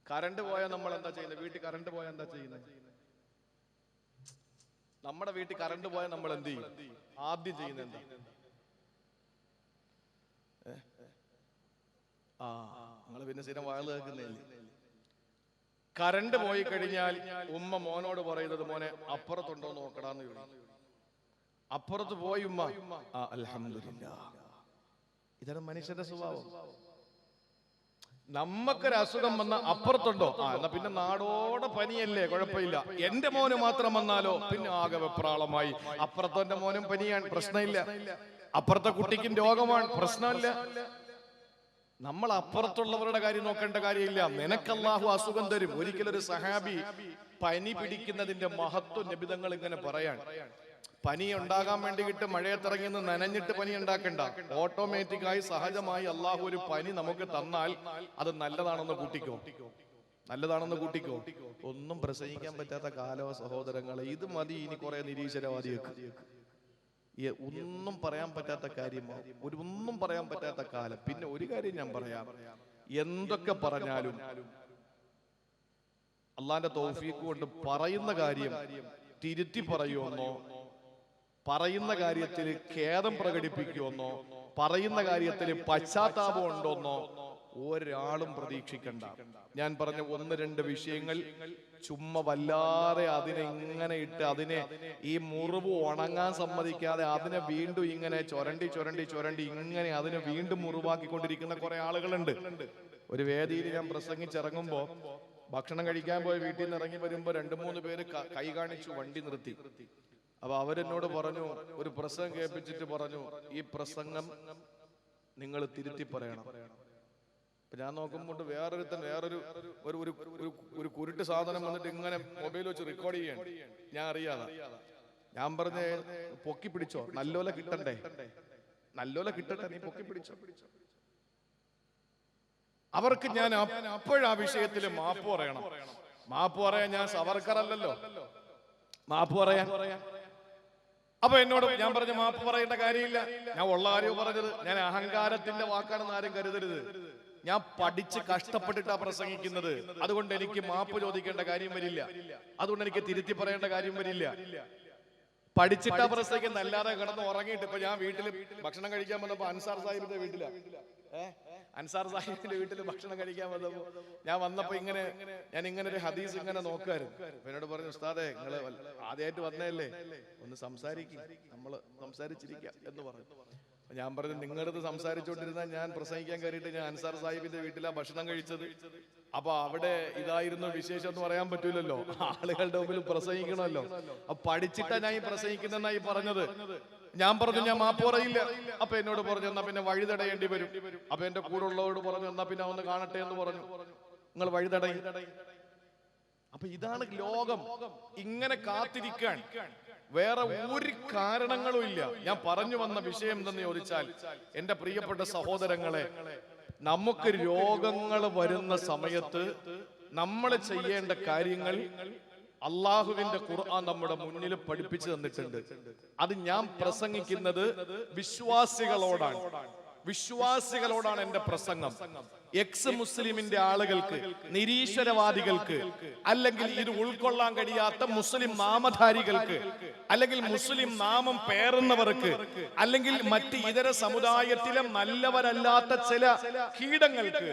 കറണ്ട് പോയാൽ നമ്മൾ എന്താ ചെയ്യുന്നത്? വീട്ടിൽ കറണ്ട് പോയാൽ എന്താ ചെയ്യുന്നത്? നമ്മുടെ വീട്ടിൽ കറണ്ട് പോയാൽ നമ്മൾ എന്ത് ചെയ്യും? ആദ്യം ചെയ്യുന്നത് എന്താ? നിങ്ങൾ പിന്നെ സ്ഥിരം വാഴ കേൾക്കുന്നില്ലേ? കറണ്ട് പോയി കഴിഞ്ഞാൽ ഉമ്മ മോനോട് പറയുന്നത്, മോനെ അപ്പുറത്തുണ്ടോ നോക്കടാന്ന് ചോദിക്കും. അപ്പുറത്ത് പോയി ഉമ്മ, അൽഹംദുലില്ലാഹ്. ഇതാണ് മനുഷ്യന്റെ സ്വഭാവം. നമ്മക്കൊരു അസുഖം വന്ന അപ്പുറത്തുണ്ടോ? എന്നാ പിന്നെ നാടോടെ പനിയല്ലേ, കുഴപ്പമില്ല. എന്റെ മോന് മാത്രം വന്നാലോ പിന്നെ ആകെ വെപ്രാളമായി. അപ്പുറത്തെ മോനും പനിയാണ്, പ്രശ്നമില്ല. അപ്പുറത്തെ കുട്ടിക്കും രോഗമാണ്, പ്രശ്നമില്ല. നമ്മൾ അപ്പുറത്തുള്ളവരുടെ കാര്യം നോക്കേണ്ട കാര്യമില്ല. നിനക്ക് അല്ലാഹു അസുഖം തരും. ഒരിക്കലൊരു സഹാബി പനി പിടിക്കുന്നതിന്റെ മഹത്വം നബി തങ്ങൾ ഇങ്ങനെ പറയാൻ, പനി ഉണ്ടാകാൻ വേണ്ടിയിട്ട് മഴയത്തിറങ്ങി നനഞ്ഞിട്ട് പനി ഉണ്ടാക്കണ്ട. ഓട്ടോമാറ്റിക്കായി സഹജമായി അല്ലാഹു ഒരു പനി നമുക്ക് തന്നാൽ അത് നല്ലതാണെന്ന് കൂട്ടിക്കോ, നല്ലതാണെന്ന് കൂട്ടിക്കോ. ഒന്നും പ്രസംഗിക്കാൻ പറ്റാത്ത കാലോ സഹോദരങ്ങളെ, ഇത് മതി. ഇനി കുറെ നിരീശ്വരവാദിയൊക്കെ ഒന്നും പറയാൻ പറ്റാത്ത കാര്യമോ, ഒന്നും പറയാൻ പറ്റാത്ത കാലം. പിന്നെ ഒരു കാര്യം ഞാൻ പറയാം, എന്തൊക്കെ പറഞ്ഞാലും അള്ളാന്റെ തൗഫീഖ് കൊണ്ട് പറയുന്ന കാര്യം തിരുത്തി പറയുമെന്നോ, പറയുന്ന കാര്യത്തിൽ ഖേദം പ്രകടിപ്പിക്കുമെന്നോ, പറയുന്ന കാര്യത്തിൽ പശ്ചാത്താപം ഉണ്ടോന്നോ ഒരാളും പ്രതീക്ഷിക്കണ്ട. ഞാൻ പറഞ്ഞ 1-2 വിഷയങ്ങൾ ചുമ്മാ വല്ലാതെ അതിനെ ഇങ്ങനെ ഇട്ട് അതിനെ ഈ മുറിവ് ഉണങ്ങാൻ സമ്മതിക്കാതെ അതിനെ വീണ്ടും ഇങ്ങനെ ചുരണ്ടി ഇങ്ങനെ അതിനെ വീണ്ടും മുറിവാക്കിക്കൊണ്ടിരിക്കുന്ന കുറെ ആളുകളുണ്ട്. ഒരു വേദിയിൽ ഞാൻ പ്രസംഗിച്ചിറങ്ങുമ്പോ ഭക്ഷണം കഴിക്കാൻ പോയി വീട്ടിൽ നിന്ന് ഇറങ്ങി വരുമ്പോ 2-3 പേര് കൈ കാണിച്ചു വണ്ടി നിർത്തി. അപ്പൊ അവരെന്നോട് പറഞ്ഞു, ഒരു പ്രസംഗം കേൾപ്പിച്ചിട്ട് പറഞ്ഞു, ഈ പ്രസംഗം നിങ്ങൾ തിരുത്തി പറയണം. അപ്പൊ ഞാൻ നോക്കുമ്പോൾ വേറൊരു കുരുട്ട് സാധനം വന്നിട്ട് ഇങ്ങനെ മൊബൈൽ വെച്ച് റെക്കോർഡ് ചെയ്യാണ്. ഞാൻ അറിയാതെ ഞാൻ പറഞ്ഞ പൊക്കി പിടിച്ചോ, നല്ലോല കിട്ടണ്ടേ, നല്ലോല കിട്ടട്ടെ, നീ പൊക്കി പിടിച്ചോ. അവർക്ക് ഞാൻ അപ്പോഴാ വിഷയത്തിൽ മാപ്പ് പറയണം. മാപ്പ് പറയാൻ ഞാൻ സവർക്കർ അല്ലല്ലോ, മാപ്പ് പറയാൻ. അപ്പൊ എന്നോട് ഞാൻ പറഞ്ഞ മാപ്പ് പറയേണ്ട കാര്യമില്ല, ഞാൻ ഉള്ള കാര്യവും പറഞ്ഞത്. ഞാൻ അഹങ്കാരത്തിന്റെ വാക്കാണെന്ന് ആരും കരുതരുത്. ഞാൻ പഠിച്ച് കഷ്ടപ്പെട്ടിട്ടാ പ്രസംഗിക്കുന്നത്. അതുകൊണ്ട് എനിക്ക് മാപ്പ് ചോദിക്കേണ്ട കാര്യം വരില്ല, അതുകൊണ്ട് എനിക്ക് തിരുത്തി പറയേണ്ട കാര്യം വരില്ല. പഠിച്ചിട്ടാ പ്രസംഗിക്കുന്ന, അല്ലാതെ കിടന്ന് ഉറങ്ങിയിട്ട്. ഇപ്പൊ ഞാൻ വീട്ടില് ഭക്ഷണം കഴിക്കാൻ വന്നപ്പോ അൻസാർ സാഹിബിന്റെ വീട്ടിലാ, അൻസാർ സാഹിബിന്റെ വീട്ടിൽ ഭക്ഷണം കഴിക്കാൻ വന്നപ്പോ ഞാൻ വന്നപ്പോ ഞാൻ ഇങ്ങനെ ഒരു ഹദീസ് ഇങ്ങനെ നോക്കായിരുന്നു. എന്നോട് പറഞ്ഞു, ഉസ്താദേ നിങ്ങള് ആദ്യമായിട്ട് വന്നതല്ലേ, ഒന്ന് സംസാരിക്കും, നമ്മള് സംസാരിച്ചിരിക്കാം എന്ന് പറഞ്ഞു. ഞാൻ പറഞ്ഞു, നിങ്ങളത് സംസാരിച്ചുകൊണ്ടിരുന്നാൽ ഞാൻ പ്രസംഗിക്കാൻ കയറിയിട്ട് ഞാൻ അൻസാർ സാഹിബിന്റെ വീട്ടിലാ ഭക്ഷണം കഴിച്ചത്. അപ്പൊ അവിടെ ഇതായിരുന്നു വിശേഷം എന്ന് പറയാൻ പറ്റൂലല്ലോ, ആളുകളുടെ മുമ്പിൽ പ്രസംഗിക്കണമല്ലോ. അപ്പൊ പഠിച്ചിട്ടാ ഞാൻ ഈ പ്രസംഗിക്കുന്നെന്നായി പറഞ്ഞത്. ഞാൻ പറഞ്ഞു ഞാൻ മാപ്പ് പറയില്ല. അപ്പൊ എന്നോട് പറഞ്ഞു, എന്നാ പിന്നെ വഴി തടയേണ്ടി വരും. അപ്പൊ എന്റെ കൂടെ ഉള്ളവരോട് പറഞ്ഞു, എന്നാ പിന്നെ ഒന്ന് കാണട്ടെ എന്ന് പറഞ്ഞു. നിങ്ങൾ വഴി തടയും. അപ്പൊ ഇതാണ് ലോകം. ഇങ്ങനെ കാത്തിരിക്കാൻ വേറെ ഒരു കാരണങ്ങളും ഇല്ല. ഞാൻ പറഞ്ഞു വന്ന വിഷയം എന്തെന്ന് ചോദിച്ചാൽ, എന്റെ പ്രിയപ്പെട്ട സഹോദരങ്ങളെ, നമുക്ക് രോഗങ്ങൾ വരുന്ന സമയത്ത് നമ്മൾ ചെയ്യേണ്ട കാര്യങ്ങൾ അള്ളാഹുവിന്റെ ഖുർആൻ നമ്മുടെ മുന്നിൽ പഠിപ്പിച്ചു തന്നിട്ടുണ്ട്. അത് ഞാൻ പ്രസംഗിക്കുന്നത് വിശ്വാസികളോടാണ് എന്റെ പ്രസംഗം. എക്സ് മുസ്ലിമിന്റെ ആളുകൾക്ക്, നിരീശ്വരവാദികൾക്ക്, അല്ലെങ്കിൽ ഇത് ഉൾക്കൊള്ളാൻ കഴിയാത്ത മുസ്ലിം നാമധാരികൾക്ക്, അല്ലെങ്കിൽ മുസ്ലിം നാമം പേറുന്നവർക്ക്, അല്ലെങ്കിൽ മറ്റ് ഇതര സമുദായത്തിലെ നല്ലവരല്ലാത്ത ചില കീടങ്ങൾക്ക്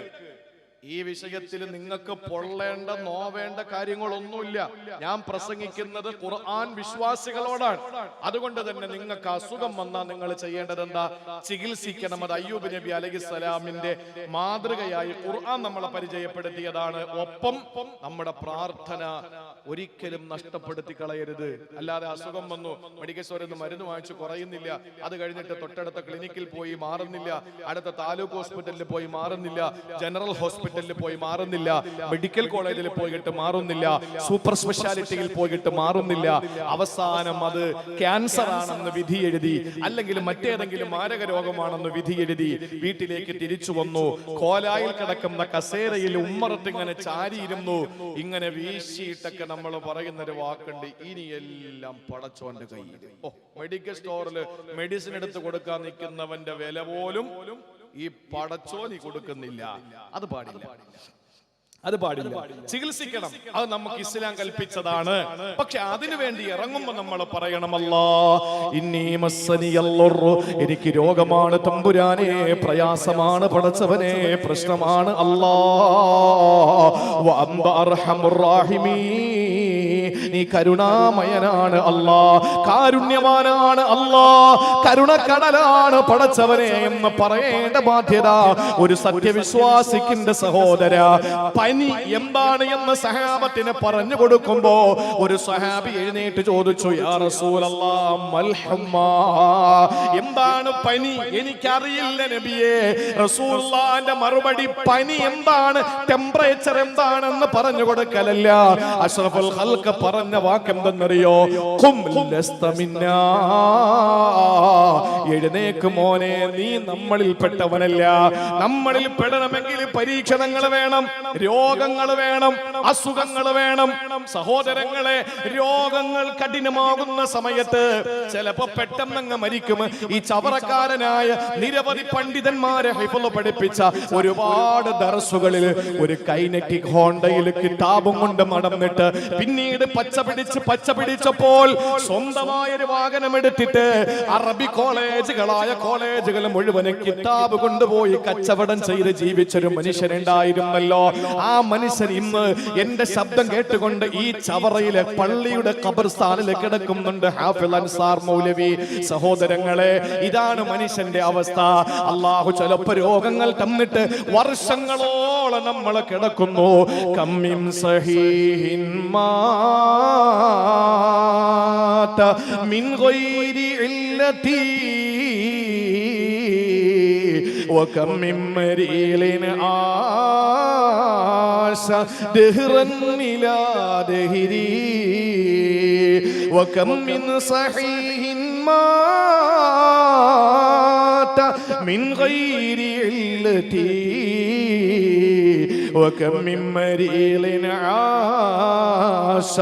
ഈ വിഷയത്തിൽ നിങ്ങൾക്ക് പൊള്ളേണ്ട നോവേണ്ട കാര്യങ്ങളൊന്നുമില്ല. ഞാൻ പ്രസംഗിക്കുന്നത് ഖുർആൻ വിശ്വാസികളോടാണ്. അതുകൊണ്ട് തന്നെ നിങ്ങൾക്ക് അസുഖം വന്നാൽ നിങ്ങൾ ചെയ്യേണ്ടത് എന്താ? ചികിത്സിക്കണം. അത് അയ്യൂബ് നബി അലൈഹിസ്സലാമിന്റെ മാതൃകയായി ഖുർആൻ നമ്മളെ പരിചയപ്പെടുത്തിയതാണ്. ഒപ്പം നമ്മുടെ പ്രാർത്ഥന ഒരിക്കലും നഷ്ടപ്പെടുത്തി കളയരുത്. അല്ലാതെ അസുഖം വന്നു, മെഡിക്കൽ സ്റ്റോറിൽ നിന്ന് മരുന്ന് വാങ്ങിച്ചു കുറയുന്നില്ല, അത് കഴിഞ്ഞിട്ട് തൊട്ടടുത്ത ക്ലിനിക്കിൽ പോയി മാറുന്നില്ല, അടുത്ത താലൂക്ക് ഹോസ്പിറ്റലിൽ പോയി മാറുന്നില്ല, ജനറൽ ഹോസ്പിറ്റലിൽ പോയി മാറുന്നില്ല, മെഡിക്കൽ കോളേജിൽ പോയിട്ട് മാറുന്നില്ല, സൂപ്പർ സ്പെഷ്യാലിറ്റിയിൽ പോയിട്ട് മാറുന്നില്ല. അവസാനം അത് ക്യാൻസർ ആണെന്ന് വിധി എഴുതി, അല്ലെങ്കിൽ മറ്റേതെങ്കിലും മാരക രോഗമാണെന്ന് വിധി എഴുതി വീട്ടിലേക്ക് തിരിച്ചു വന്നു. കോലായിൽ കിടക്കുന്ന കസേരയിൽ ഉമ്മറത്ത് ഇങ്ങനെ ചാരിയിരുന്നു. ഇങ്ങനെ വീശിയിട്ടൊക്കെ നമ്മൾ പറയുന്നൊരു വാക്കുണ്ട്, ഇനിയെല്ലാം പടച്ചോന്റെ കയ്യിൽ. മെഡിക്കൽ സ്റ്റോറിൽ മെഡിസിൻ എടുത്ത് കൊടുക്കാൻ നിൽക്കുന്നവന്റെ വില പോലും ഈ പടച്ചോനി കൊടുക്കുന്നില്ല. അത് പാടില്ല. ചികിത്സിക്കണം, അത് നമുക്ക് ഇസ്ലാം കൽപ്പിച്ചതാണ്. പക്ഷെ അതിനു വേണ്ടി ഇറങ്ങുമ്പോൾ നമ്മൾ പറയണം, എനിക്ക് രോഗമാണ് തമ്പുരാനെ, പ്രയാസമാണ് പടച്ചവനെ, പ്രശ്നമാണ് നീ കരുണാമയനാണ് അല്ലാ, കാരുണ്യവാനാണ് അല്ലാ, കരുണക്കടലാണ് പടച്ചവനെ എന്ന് പറയേണ്ട ബാധ്യത ഒരു സത്യവിശ്വാസിക്കിന്റെ സഹോദര. പനി എന്താണ് എന്ന് സഹാബത്തിന് പറഞ്ഞു കൊടുക്കുമ്പോ ഒരു സഹാബി എഴുന്നേറ്റ് ചോദിച്ചു, യാ റസൂലല്ലാഹ് മൽ ഹമ്മാ, എന്താണ് പനി? എനിക്കറിയില്ല നബിയേ. റസൂലുള്ളാഹിന്റെ മറുപടി, പനി എന്താണ്, ടെമ്പറേച്ചർ എന്താണെന്ന് പറഞ്ഞു കൊടുക്കലല്ല. അഷ്റഫുൽ ഖൽഖ് പറഞ്ഞ വാക്ക് എന്തെന്നറിയോ? ഖും ലസ്ത മിന്നാ, എഴുന്നേക്ക് മോനെ, നീ നമ്മളിൽ പെട്ടവനല്ല. നമ്മളിൽ പെടണമെങ്കിൽ പരീക്ഷണങ്ങൾ വേണം, രോഗങ്ങൾ വേണം, അസുഖങ്ങൾ വേണം. സഹോദരങ്ങളെ, രോഗങ്ങൾ കഠിനമാകുന്ന സമയത്ത് ചിലപ്പോ പെട്ടെന്നങ്ങ് മരിക്കും. ഈ ചവറക്കാരനായ നിരവധി പണ്ഡിതന്മാരെ ഹിഫ്ള് പഠിപ്പിച്ച ഒരുപാട് ദർസുകളിൽ ഒരു കൈനറ്റിക് ഹോണ്ടയിൽ കിതാബും കൊണ്ട് മടന്നിട്ട് പിന്നീട് പച്ച പിടിച്ചപ്പോൾ സ്വന്തമായൊരു വാഹനം എടുത്തിട്ട് അറബി കോളേജുകൾ മുഴുവനും കിതാബ് കൊണ്ടുപോയി കച്ചവടം ചെയ്ത് ജീവിച്ചൊരു മനുഷ്യനുണ്ടായിരുന്നല്ലോ. ആ മനുഷ്യൻ ഇന്ന് എന്റെ ശബ്ദം കേട്ടുകൊണ്ട് ഈ ചവറയിലെ പള്ളിയുടെ ഖബർസ്ഥാനിൽ കിടക്കുന്നുണ്ട്. ഹാഫിൾ അൻസാർ മൗലവി. സഹോദരങ്ങളെ, ഇതാണ് മനുഷ്യന്റെ അവസ്ഥ. അല്ലാഹു ചിലപ്പോൾ രോഗങ്ങൾ തന്നിട്ട് വർഷങ്ങളോളം നമ്മൾ കിടക്കുന്നു. കമ്മിൻ സഹീഹിൻ മാത മിൻ ഗൈരി ഇല്ലതി വകം മിൻ മരീലിൻ ആശ ദഹ്റൻ ഇലാ ദഹ്രി വകം മിൻ സഹീഹിൻ മാത മിൻ ഗൈരി ഇല്ലതി وكم من مريض عاش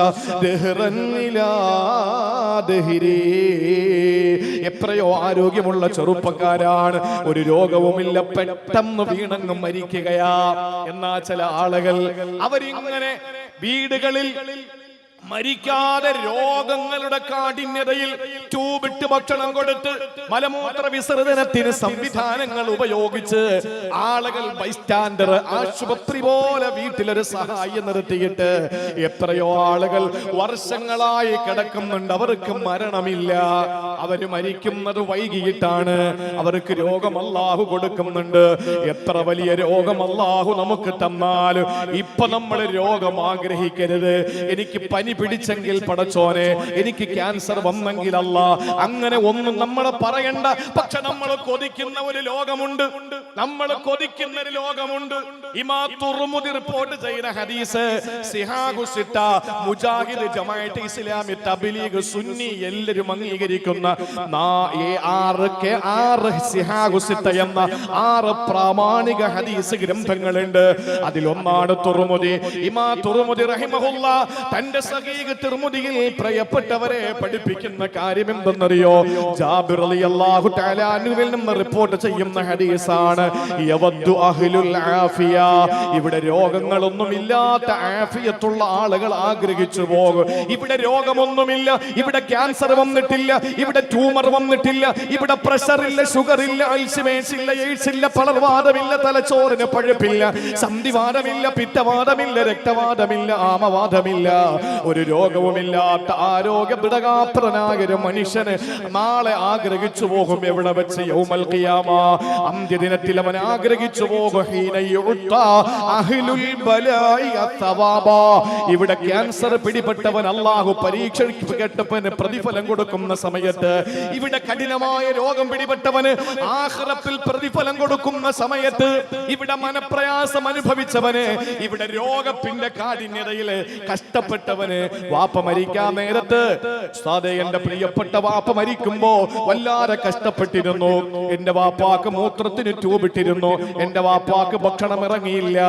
دهرا إلى دهري. എത്രയോ ആരോഗ്യമുള്ള ചെറുപ്പക്കാരാണ്, ഒരു രോഗവുമില്ല, പെട്ടെന്ന് വീണങ്ങും മരിക്കുകയാ. എന്നാ ചില ആളുകൾ അവരിങ്ങനെ വീടുകളിൽ മരിക്കാതെ രോഗങ്ങളുടെ കാഠിന്യതയിൽ ട്യൂബിട്ട് ഭക്ഷണം കൊടുത്ത് മലമൂത്ര വിസർജനത്തിന് സംവിധാനങ്ങൾ ഉപയോഗിച്ച് ആളുകൾ ബൈസ്റ്റാൻഡർ, ആശുപത്രി പോലെ വീട്ടിലൊരു സഹായം നിർത്തിയിട്ട് എത്രയോ ആളുകൾ വർഷങ്ങളായി കിടക്കുന്നുണ്ട്. അവർക്ക് മരണമില്ല, അവര് മരിക്കുന്നത് വൈകിയിട്ടാണ്. അവർക്ക് രോഗം അല്ലാഹു കൊടുക്കുന്നുണ്ട്. എത്ര വലിയ രോഗം അല്ലാഹു നമുക്ക് തന്നാലും ഇപ്പൊ നമ്മൾ രോഗം ആഗ്രഹിക്കരുത്. എനിക്ക് പനി പിടിച്ചെങ്കിൽ പടച്ചോനെ, എനിക്ക് ക്യാൻസർ വന്നെങ്കിൽ അല്ല, അങ്ങനെ ഒന്നും നമ്മൾ പറയണ്ട. പക്ഷെ നമ്മൾ കൊതിക്കുന്ന ഒരു ലോകമുണ്ട്, ഇമാം തുർമുദി റിപ്പോർട്ട് ചെയ്ത ഹദീസ്, സിഹാഹു സിത്ത, മുജാഹിദ്, ജമാഅത്ത് ഇസ്ലാമി, തബ്ലീഗ്, സുന്നി എല്ലാവരും അംഗീകരിക്കുന്ന 6 സിഹാഹു സിത്ത എന്ന 6 പ്രാമാണിക ഹദീസ് ഗ്രന്ഥങ്ങളുണ്ട്. അതിലൊന്നാണ് തുർമുദി. ഇമാം തുർമുദി റഹിമഹുല്ലാ തന്റെ തിർമുദിയിൽ പ്രിയപ്പെട്ടവരെ പഠിപ്പിക്കുന്ന കാര്യം എന്തെന്നറിയോ? ജാബിർ റളിയല്ലാഹു തആല അൻഹുവിൽ നിന്ന് റിപ്പോർട്ട് ചെയ്യുന്ന ഹദീസാണ്. യവദ്ദു അഹ്ലുൽ ആഫിയ, ഇവിടെ രോഗങ്ങളൊന്നും ഇല്ലാത്ത ആഫിയത്തുള്ള ആളുകൾ ആഗ്രഹിച്ചു പോകും. ഇവിടെ രോഗമൊന്നുമില്ല, ഇവിടെ ക്യാൻസർ വന്നിട്ടില്ല, ഇവിടെ ട്യൂമർ വന്നിട്ടില്ല, ഇവിടെ പ്രഷർ ഇല്ല, ഷുഗർ ഇല്ല, അൾഷിമേഴ്സ് ഇല്ല, എയ്ഡ്സ് ഇല്ല, പളർവാദമില്ല, തലച്ചോറിന് പഴുപ്പില്ല, സന്ധിവാദമില്ല, പിത്തവാദമില്ല, രക്തവാദമില്ല, ആമവാദമില്ല, ഒരു രോഗവുമില്ലാത്ത ആരോഗ്യ ദൃഢഗാത്രനായ മനുഷ്യന് നാളെ ആഗ്രഹിച്ചു പോകും. എവിടെ വെച്ച്? യൗമൽ ഖിയാമ, അന്ത്യദിനത്തിൽ അവൻ ആഗ്രഹിച്ചു പോകും. ഹീന യുഅ്താ അഹ്ലുൽ ബലാഇ അത്തവാബ, ഇവിടെ ക്യാൻസർ പിടിപെട്ടവൻ അല്ലാഹു പരീക്ഷിക്കപ്പെട്ടവന് പ്രതിഫലം കൊടുക്കുന്ന സമയത്ത്, ഇവിടെ കഠിനമായ രോഗം പിടിപെട്ടവന് ആഖിറത്തിൽ പ്രതിഫലം കൊടുക്കുന്ന സമയത്ത്, ഇവിടെ മനപ്രയാസം അനുഭവിച്ചവന്, ഇവിടെ രോഗത്തിന്റെ കാഠിന്യതയിൽ കഷ്ടപ്പെട്ടവന്, വാപ്പ മരിക്കാൻ നേരത്ത് എന്റെ പ്രിയപ്പെട്ട വാപ്പ മരിക്കുമ്പോ വല്ലാതെ കഷ്ടപ്പെട്ടിരുന്നു. എന്റെ വാപ്പാക്ക് മൂത്രത്തിന് ട്യൂബിട്ടിരുന്നു, എന്റെ വാപ്പാക്ക് ഭക്ഷണം ഇറങ്ങിയില്ല.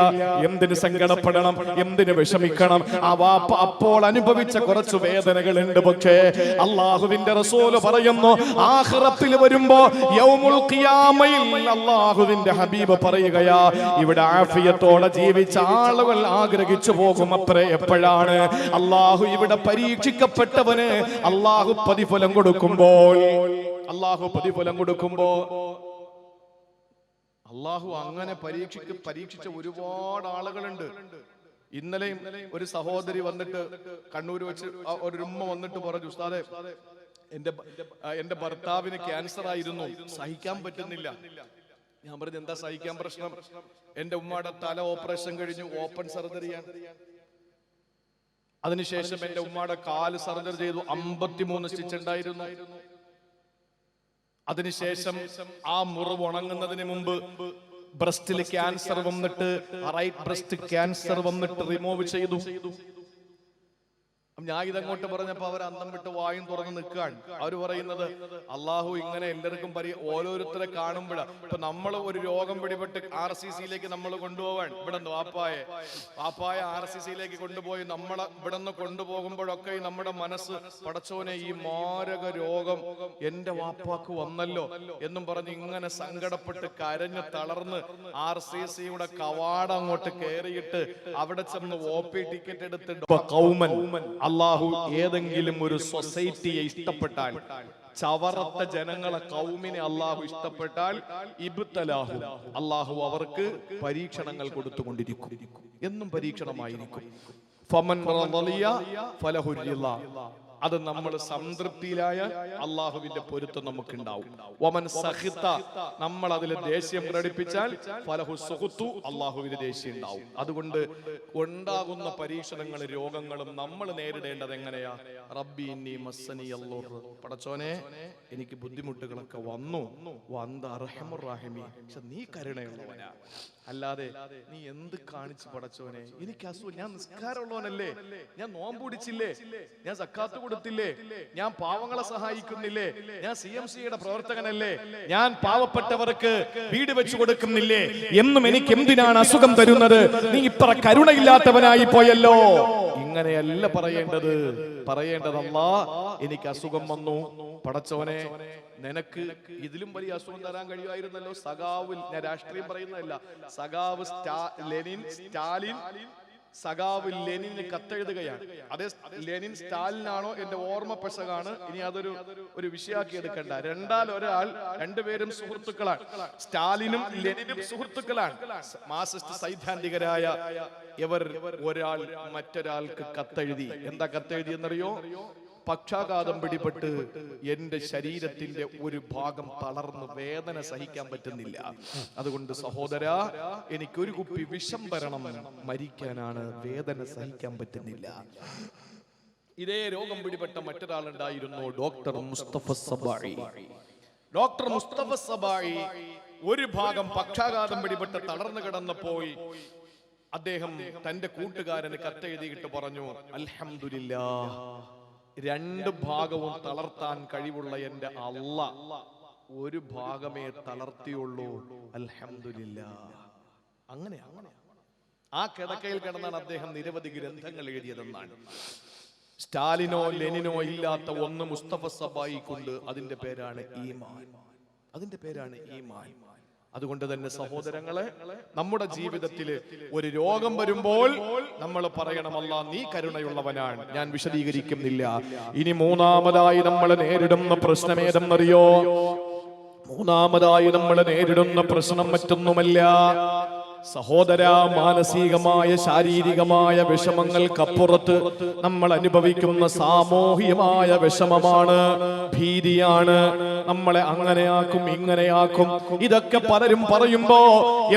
എന്തിന് സങ്കടപ്പെടണം, എന്തിന് വിഷമിക്കണം? ആ വാപ്പ അപ്പോൾ അനുഭവിച്ച കുറച്ച് വേദനകളുണ്ട്. പക്ഷേ അള്ളാഹുവിന്റെ റസൂല് പറയുന്നു, ആഖിറത്തിൽ വരുമ്പോ യൗമുൽ ഖിയാമയിൽ അള്ളാഹുവിന്റെ ഹബീബ് പറയുകയാ, ഇവിടെ ആഫിയത്തോടെ ജീവിച്ച ആളുകൾ ആഗ്രഹിച്ചു പോകും. അത്രേ എപ്പോഴാണ്? അള്ളാഹു ഇവിടെ പരീക്ഷിക്കപ്പെട്ടവന് അള്ളാഹു പ്രതിഫലം കൊടുക്കുമ്പോൾ, അള്ളാഹു അങ്ങനെ പരീക്ഷിച്ച ഒരുപാട് ആളുകളുണ്ട്. ഇന്നലെയും ഒരു സഹോദരി വന്നിട്ട് കണ്ണൂർ വെച്ച് ഒരു ഉമ്മ വന്നിട്ട് പറഞ്ഞു, ഉസ്താദേ എന്റെ ഭർത്താവിന് ക്യാൻസർ ആയിരുന്നു, സഹിക്കാൻ പറ്റുന്നില്ല. ഞാൻ പറഞ്ഞു, എന്താ സഹിക്കാൻ പ്രശ്നം? എന്റെ ഉമ്മയുടെ തല ഓപ്പറേഷൻ കഴിഞ്ഞു, ഓപ്പൺ സർജറിയാണ്. അതിനുശേഷം എന്റെ ഉമ്മയുടെ കാല് സർജറി ചെയ്തു, 53 സ്റ്റിച്ച് ഉണ്ടായിരുന്നു. അതിനുശേഷം ആ മുറിവ് ഉണങ്ങുന്നതിന് മുമ്പ് ബ്രസ്റ്റിൽ ക്യാൻസർ വന്നിട്ട്, റൈറ്റ് ബ്രസ്റ്റ് ക്യാൻസർ വന്നിട്ട് റിമൂവ് ചെയ്തു. ഞാൻ ഇതങ്ങോട്ട് പറഞ്ഞപ്പോ അവർ അന്തം വിട്ട് വായും തുറന്ന് നിൽക്കുകയാണ്. അവർ പറയുന്നത്, അള്ളാഹു ഇങ്ങനെ എല്ലാവർക്കും ഓരോരുത്തരെ കാണുമ്പോഴാണ്. ഇപ്പൊ നമ്മൾ ഒരു രോഗം പിടിപെട്ട് RCCയിലേക്ക് നമ്മൾ കൊണ്ടുപോവാൻ, ഇവിടെ വാപ്പായ RCCയിലേക്ക് കൊണ്ടുപോയി നമ്മളെ ഇവിടെ നിന്ന് കൊണ്ടുപോകുമ്പോഴൊക്കെ നമ്മുടെ മനസ്സ്, പടച്ചോനെ ഈ മാരക രോഗം എന്റെ വാപ്പാക്ക് വന്നല്ലോ എന്നും പറഞ്ഞ് ഇങ്ങനെ സങ്കടപ്പെട്ട് കരഞ്ഞ് തളർന്ന് RCCയുടെ കവാടം അങ്ങോട്ട് കയറിയിട്ട് അവിടെ ചെന്ന് OP ടിക്കറ്റ് എടുത്തിട്ട് അള്ളാഹു ഏതെങ്കിലും ഒരു സൊസൈറ്റിയെ ഇഷ്ടപ്പെട്ടാൽ, ചവറത്ത ജനങ്ങളെ കൗമിനെ അള്ളാഹു ഇഷ്ടപ്പെട്ടാൽ, ഇബ്തലാഹു അള്ളാഹു അവർക്ക് പരീക്ഷണങ്ങൾ കൊടുത്തുകൊണ്ടിരിക്കും. എന്നും പരീക്ഷണമായിരിക്കും. ഫമൻ റളിയ ഫലഹു റിള. അത് നമ്മൾ സംതൃപ്തിയിലായ അള്ളാഹുവിന്റെ പൊരുത്തം നമുക്കുണ്ടാവും. വമൻ സഖിത, നമ്മൾ അതിൽ ദേഷ്യം പ്രകടിപ്പിച്ചാൽ ഫലഹു സുഖ്തു, അള്ളാഹുവിന്റെ ദേഷ്യം ഉണ്ടാവും. അതുകൊണ്ട് ഉണ്ടാകുന്ന പരീക്ഷണങ്ങളും രോഗങ്ങളും നമ്മൾ നേരിടേണ്ടത് എങ്ങനെയാ? റബ്ബി ഇന്നി മസ്സനി അല്ലാഹ്, പടച്ചോനെ എനിക്ക് ബുദ്ധിമുട്ടുകളൊക്കെ വന്നു, വന്ത അർഹമുർ റഹീമീൻ, പക്ഷെ നീ കരുണയുള്ളവനാ. അല്ലാതെ നീ എന്ത് കാണിച്ചു പടച്ചോനെ, എനിക്ക് അസുഖം, ഞാൻ നിസ്കാരമുള്ളവനല്ലേ, ഞാൻ നോമ്പ് പിടിച്ചില്ലേ, ഞാൻ സക്കാത്ത് കൊടുത്തില്ലേ, ഞാൻ പാവങ്ങളെ സഹായിക്കുന്നില്ലേ, ഞാൻ CMCയുടെ പ്രവർത്തകനല്ലേ, ഞാൻ പാവപ്പെട്ടവർക്ക് വീട് വെച്ചു കൊടുക്കുന്നില്ലേ, എന്നും എനിക്ക് എന്തിനാണ് അസുഖം തരുന്നത്? നീ ഇത്ര കരുണയില്ലാത്തവനായി പോയല്ലോ. ഇങ്ങനെയല്ല പറയേണ്ടത് അല്ലാഹ് എനിക്ക് അസുഖം വന്നു, പടച്ചോനെ നിനക്ക് ഇതിലും വലിയ അസുഖം തരാൻ കഴിയുമായിരുന്നല്ലോ. സഖാവ്, ഞാൻ രാഷ്ട്രീയം പറയുന്നതല്ല, സഖാവ് സ്റ്റാലിൻ സഖാവ് ലെനിന് കത്തെഴുതുകയാണ്. അതേ ലെനിൻ സ്റ്റാലിനാണോ എന്റെ ഓർമ്മ പെശകാണ്, ഇനി അതൊരു വിഷയാക്കി എടുക്കണ്ട. രണ്ടുപേരും സുഹൃത്തുക്കളാണ്. സ്റ്റാലിനും ലെനിനും സുഹൃത്തുക്കളാണ്, മാർക്സിസ്റ്റ് സൈദ്ധാന്തികരായ ഇവർ. ഒരാൾ മറ്റൊരാൾക്ക് കത്തെഴുതി. എന്താ കത്തെഴുതി എന്നറിയോ? പക്ഷാഘാതം പിടിപെട്ട് എന്റെ ശരീരത്തിന്റെ ഒരു ഭാഗം തളർന്ന് വേദന സഹിക്കാൻ പറ്റുന്നില്ല, അതുകൊണ്ട് സഹോദരാ എനിക്കൊരു കുപ്പി വിഷം തരണം, മരിക്കാനാണ്, വേദന സഹിക്കാൻ പറ്റുന്നില്ല. ഇതേ രോഗം പിടിപെട്ട മറ്റൊരാളുണ്ടായിരുന്നു, ഡോക്ടർ മുസ്തഫ സബായി. ഡോക്ടർ മുസ്തഫ സബായി ഒരു ഭാഗം പക്ഷാഘാതം പിടിപെട്ട് തളർന്നു കിടന്നപ്പോൾ അദ്ദേഹം തന്റെ കൂട്ടുകാരന് കത്തെഴുതിയിട്ട് പറഞ്ഞു, അൽഹംദുലില്ലാഹ്, രണ്ട് ഭാഗവും തളർത്താൻ കഴിവുള്ള എന്റെ അല്ലാഹ് ഒരു ഭാഗമേ തളർത്തിയുള്ളൂ, അൽഹംദുലില്ലാഹ്. അങ്ങനെ ആ കിടക്കയിൽ കിടന്നാണ് അദ്ദേഹം നിരവധി ഗ്രന്ഥങ്ങൾ എഴുതിയതെന്നാണ്. സ്റ്റാലിനോ ലെനിനോ ഇല്ലാത്ത ഒന്ന് മുസ്തഫ സബായിക്കുണ്ട്. അതിന്റെ പേരാണ് ഈമാൻ. അതുകൊണ്ട് തന്നെ സഹോദരങ്ങളെ, നമ്മുടെ ജീവിതത്തിൽ ഒരു രോഗം വരുമ്പോൾ നമ്മൾ പറയണം, അല്ലാഹ് നീ കരുണയുള്ളവനാണ്. ഞാൻ വിശദീകരിക്കുന്നില്ല. ഇനി മൂന്നാമതായി നമ്മൾ നേരിടുന്ന പ്രശ്നം ഏതെന്നറിയോ? മൂന്നാമതായി നമ്മൾ നേരിടുന്ന പ്രശ്നം മറ്റൊന്നുമല്ല സഹോദര, മാനസികമായ ശാരീരികമായ വിഷമങ്ങൾക്കപ്പുറത്ത് നമ്മൾ അനുഭവിക്കുന്ന സാമൂഹികമായ വിഷമമാണ്, ഭീതിയാണ്. നമ്മളെ അങ്ങനെയാക്കും ഇങ്ങനെയാക്കും. ഇതൊക്കെ പലരും പറയുമ്പോ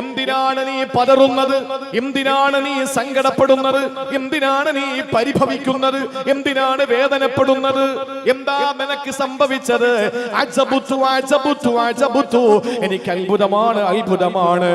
എന്തിനാണ് നീ പതറുന്നത്? എന്തിനാണ് നീ സങ്കടപ്പെടുന്നത്? എന്തിനാണ് നീ പരിഭവിക്കുന്നത്? എന്തിനാണ് വേദനപ്പെടുന്നത്? എന്താ നിനക്ക് സംഭവിച്ചത്? എനിക്ക് അത്ഭുതമാണ്.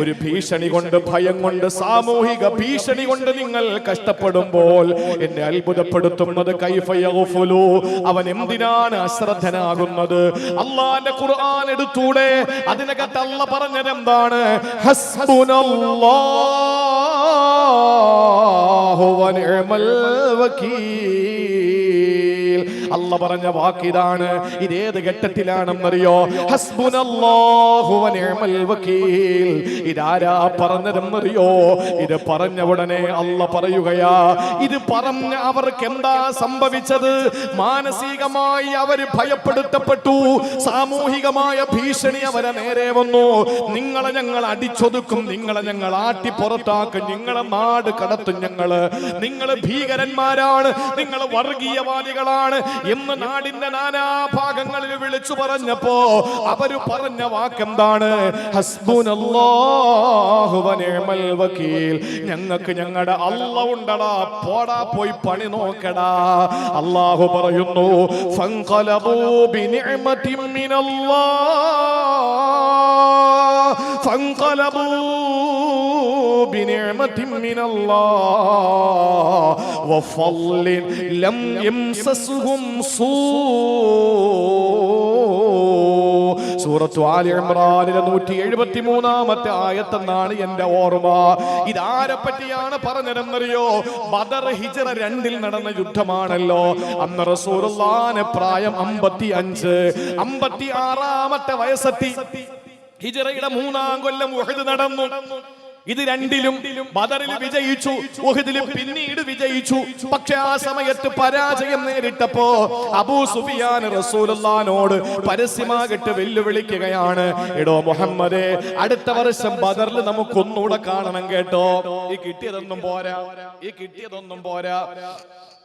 ഒരു ഭീഷണി കൊണ്ട്, ഭയം കൊണ്ട്, സാമൂഹിക ഭീഷണി കൊണ്ട് നിങ്ങൾ കഷ്ടപ്പെടുമ്പോൾ എന്നെ അത്ഭുതപ്പെടുത്തുന്നത് കൈഫ യഗ്ഫുലു, അവൻ എന്തിനാണ് അശ്രദ്ധനാകുന്നത്? അല്ലാഹുവിന്റെ ഖുർആൻ എടുത്തൂടെ? അതിനകത്ത് അല്ലാഹ് പറഞ്ഞത് എന്താണ്? ഹസ്ബുനല്ലാഹു വ നിഅമൽ വകീൽ. അല്ലാഹ് പറഞ്ഞ വാക്കിതാണ്. ഇതേത് ഘട്ടത്തിലാണെന്നറിയോ? ഹസ്ബുനല്ലാഹു വ നിഅമൽ വകീൽ. ഇതാരാ പറഞ്ഞതെന്നറിയോ? ഇത് പറഞ്ഞ ഉടനെ അല്ലാഹ് പറയുകയാ, ഇത് പറഞ്ഞ അവർക്ക് എന്താ സംഭവിച്ചത്? മാനസികമായി അവര് ഭയപ്പെടുത്തപ്പെട്ടു, സാമൂഹികമായ ഭീഷണി അവരെ നേരെ വന്നു. നിങ്ങളെ ഞങ്ങൾ അടിച്ചൊതുക്കും, നിങ്ങളെ ഞങ്ങൾ ആട്ടി പുറത്താക്കും, നിങ്ങളെ നാട് കടത്തും, നിങ്ങൾ ഭീകരന്മാരാണ്, നിങ്ങൾ വർഗീയവാദികളാണ് എന്ന് നാടിന്റെ നാനാഭാഗങ്ങളിൽ വിളിച്ചു പറഞ്ഞപ്പോ അവര് പറഞ്ഞ വാക്കെന്താണ്? ഹസ്ബുനല്ലാഹു വ നിഅമൽ വകീൽ. ഞങ്ങൾക്ക് ഞങ്ങളുടെ അല്ലാഹ് ഉണ്ടടാ, പോടാ പോയി പണി നോക്കടാ. അല്ലാഹു പറയുന്നു, ഫൻഖലബൂ ബിനിഅമതിൻ മിനല്ലാഹ്, ഫൻഖലബൂ ബിനിഅമതിൻ മിനല്ലാഹ് വഫളൻ ലം യംസസ്ഹും സൂ. സൂറത്തു ആലി ഇംറാനിലെ 173-ാമത്തെ ആയത്തെന്നാണ് എന്റെ ഓർമ്മ. ഇതാരെ പറ്റിയാണ് പറഞ്ഞതെന്നറിയോ? ബദർ ഹിജ്റ 2 നടന്ന യുദ്ധമാണല്ലോ. അന്ന് റസൂലുള്ളാഹിന്റെ പ്രായം 55, 56-ാമത്തെ വയസ്സെത്തി. ഹിജ്റയുടെ 3-ാം കൊല്ലം ഉഹദ് നടന്നു. ഇത് രണ്ടിലും ബദറിൽ വിജയിച്ചു, ഉഹദിൽ പിന്നീട് വിജയിച്ചു. പക്ഷെ ആ സമയത്ത് പരാജയം നേരിട്ടപ്പോ അബൂ സുഫിയാൻ റസൂലുള്ളാഹിനോട് പരസ്യമായിട്ട് വെല്ലുവിളിക്കുകയാണ്, എടോ മുഹമ്മദേ, അടുത്ത വർഷം ബദറിൽ നമുക്കൊന്നുകൂടെ കാണണം കേട്ടോ. ഈ കിട്ടിയതൊന്നും പോരാ.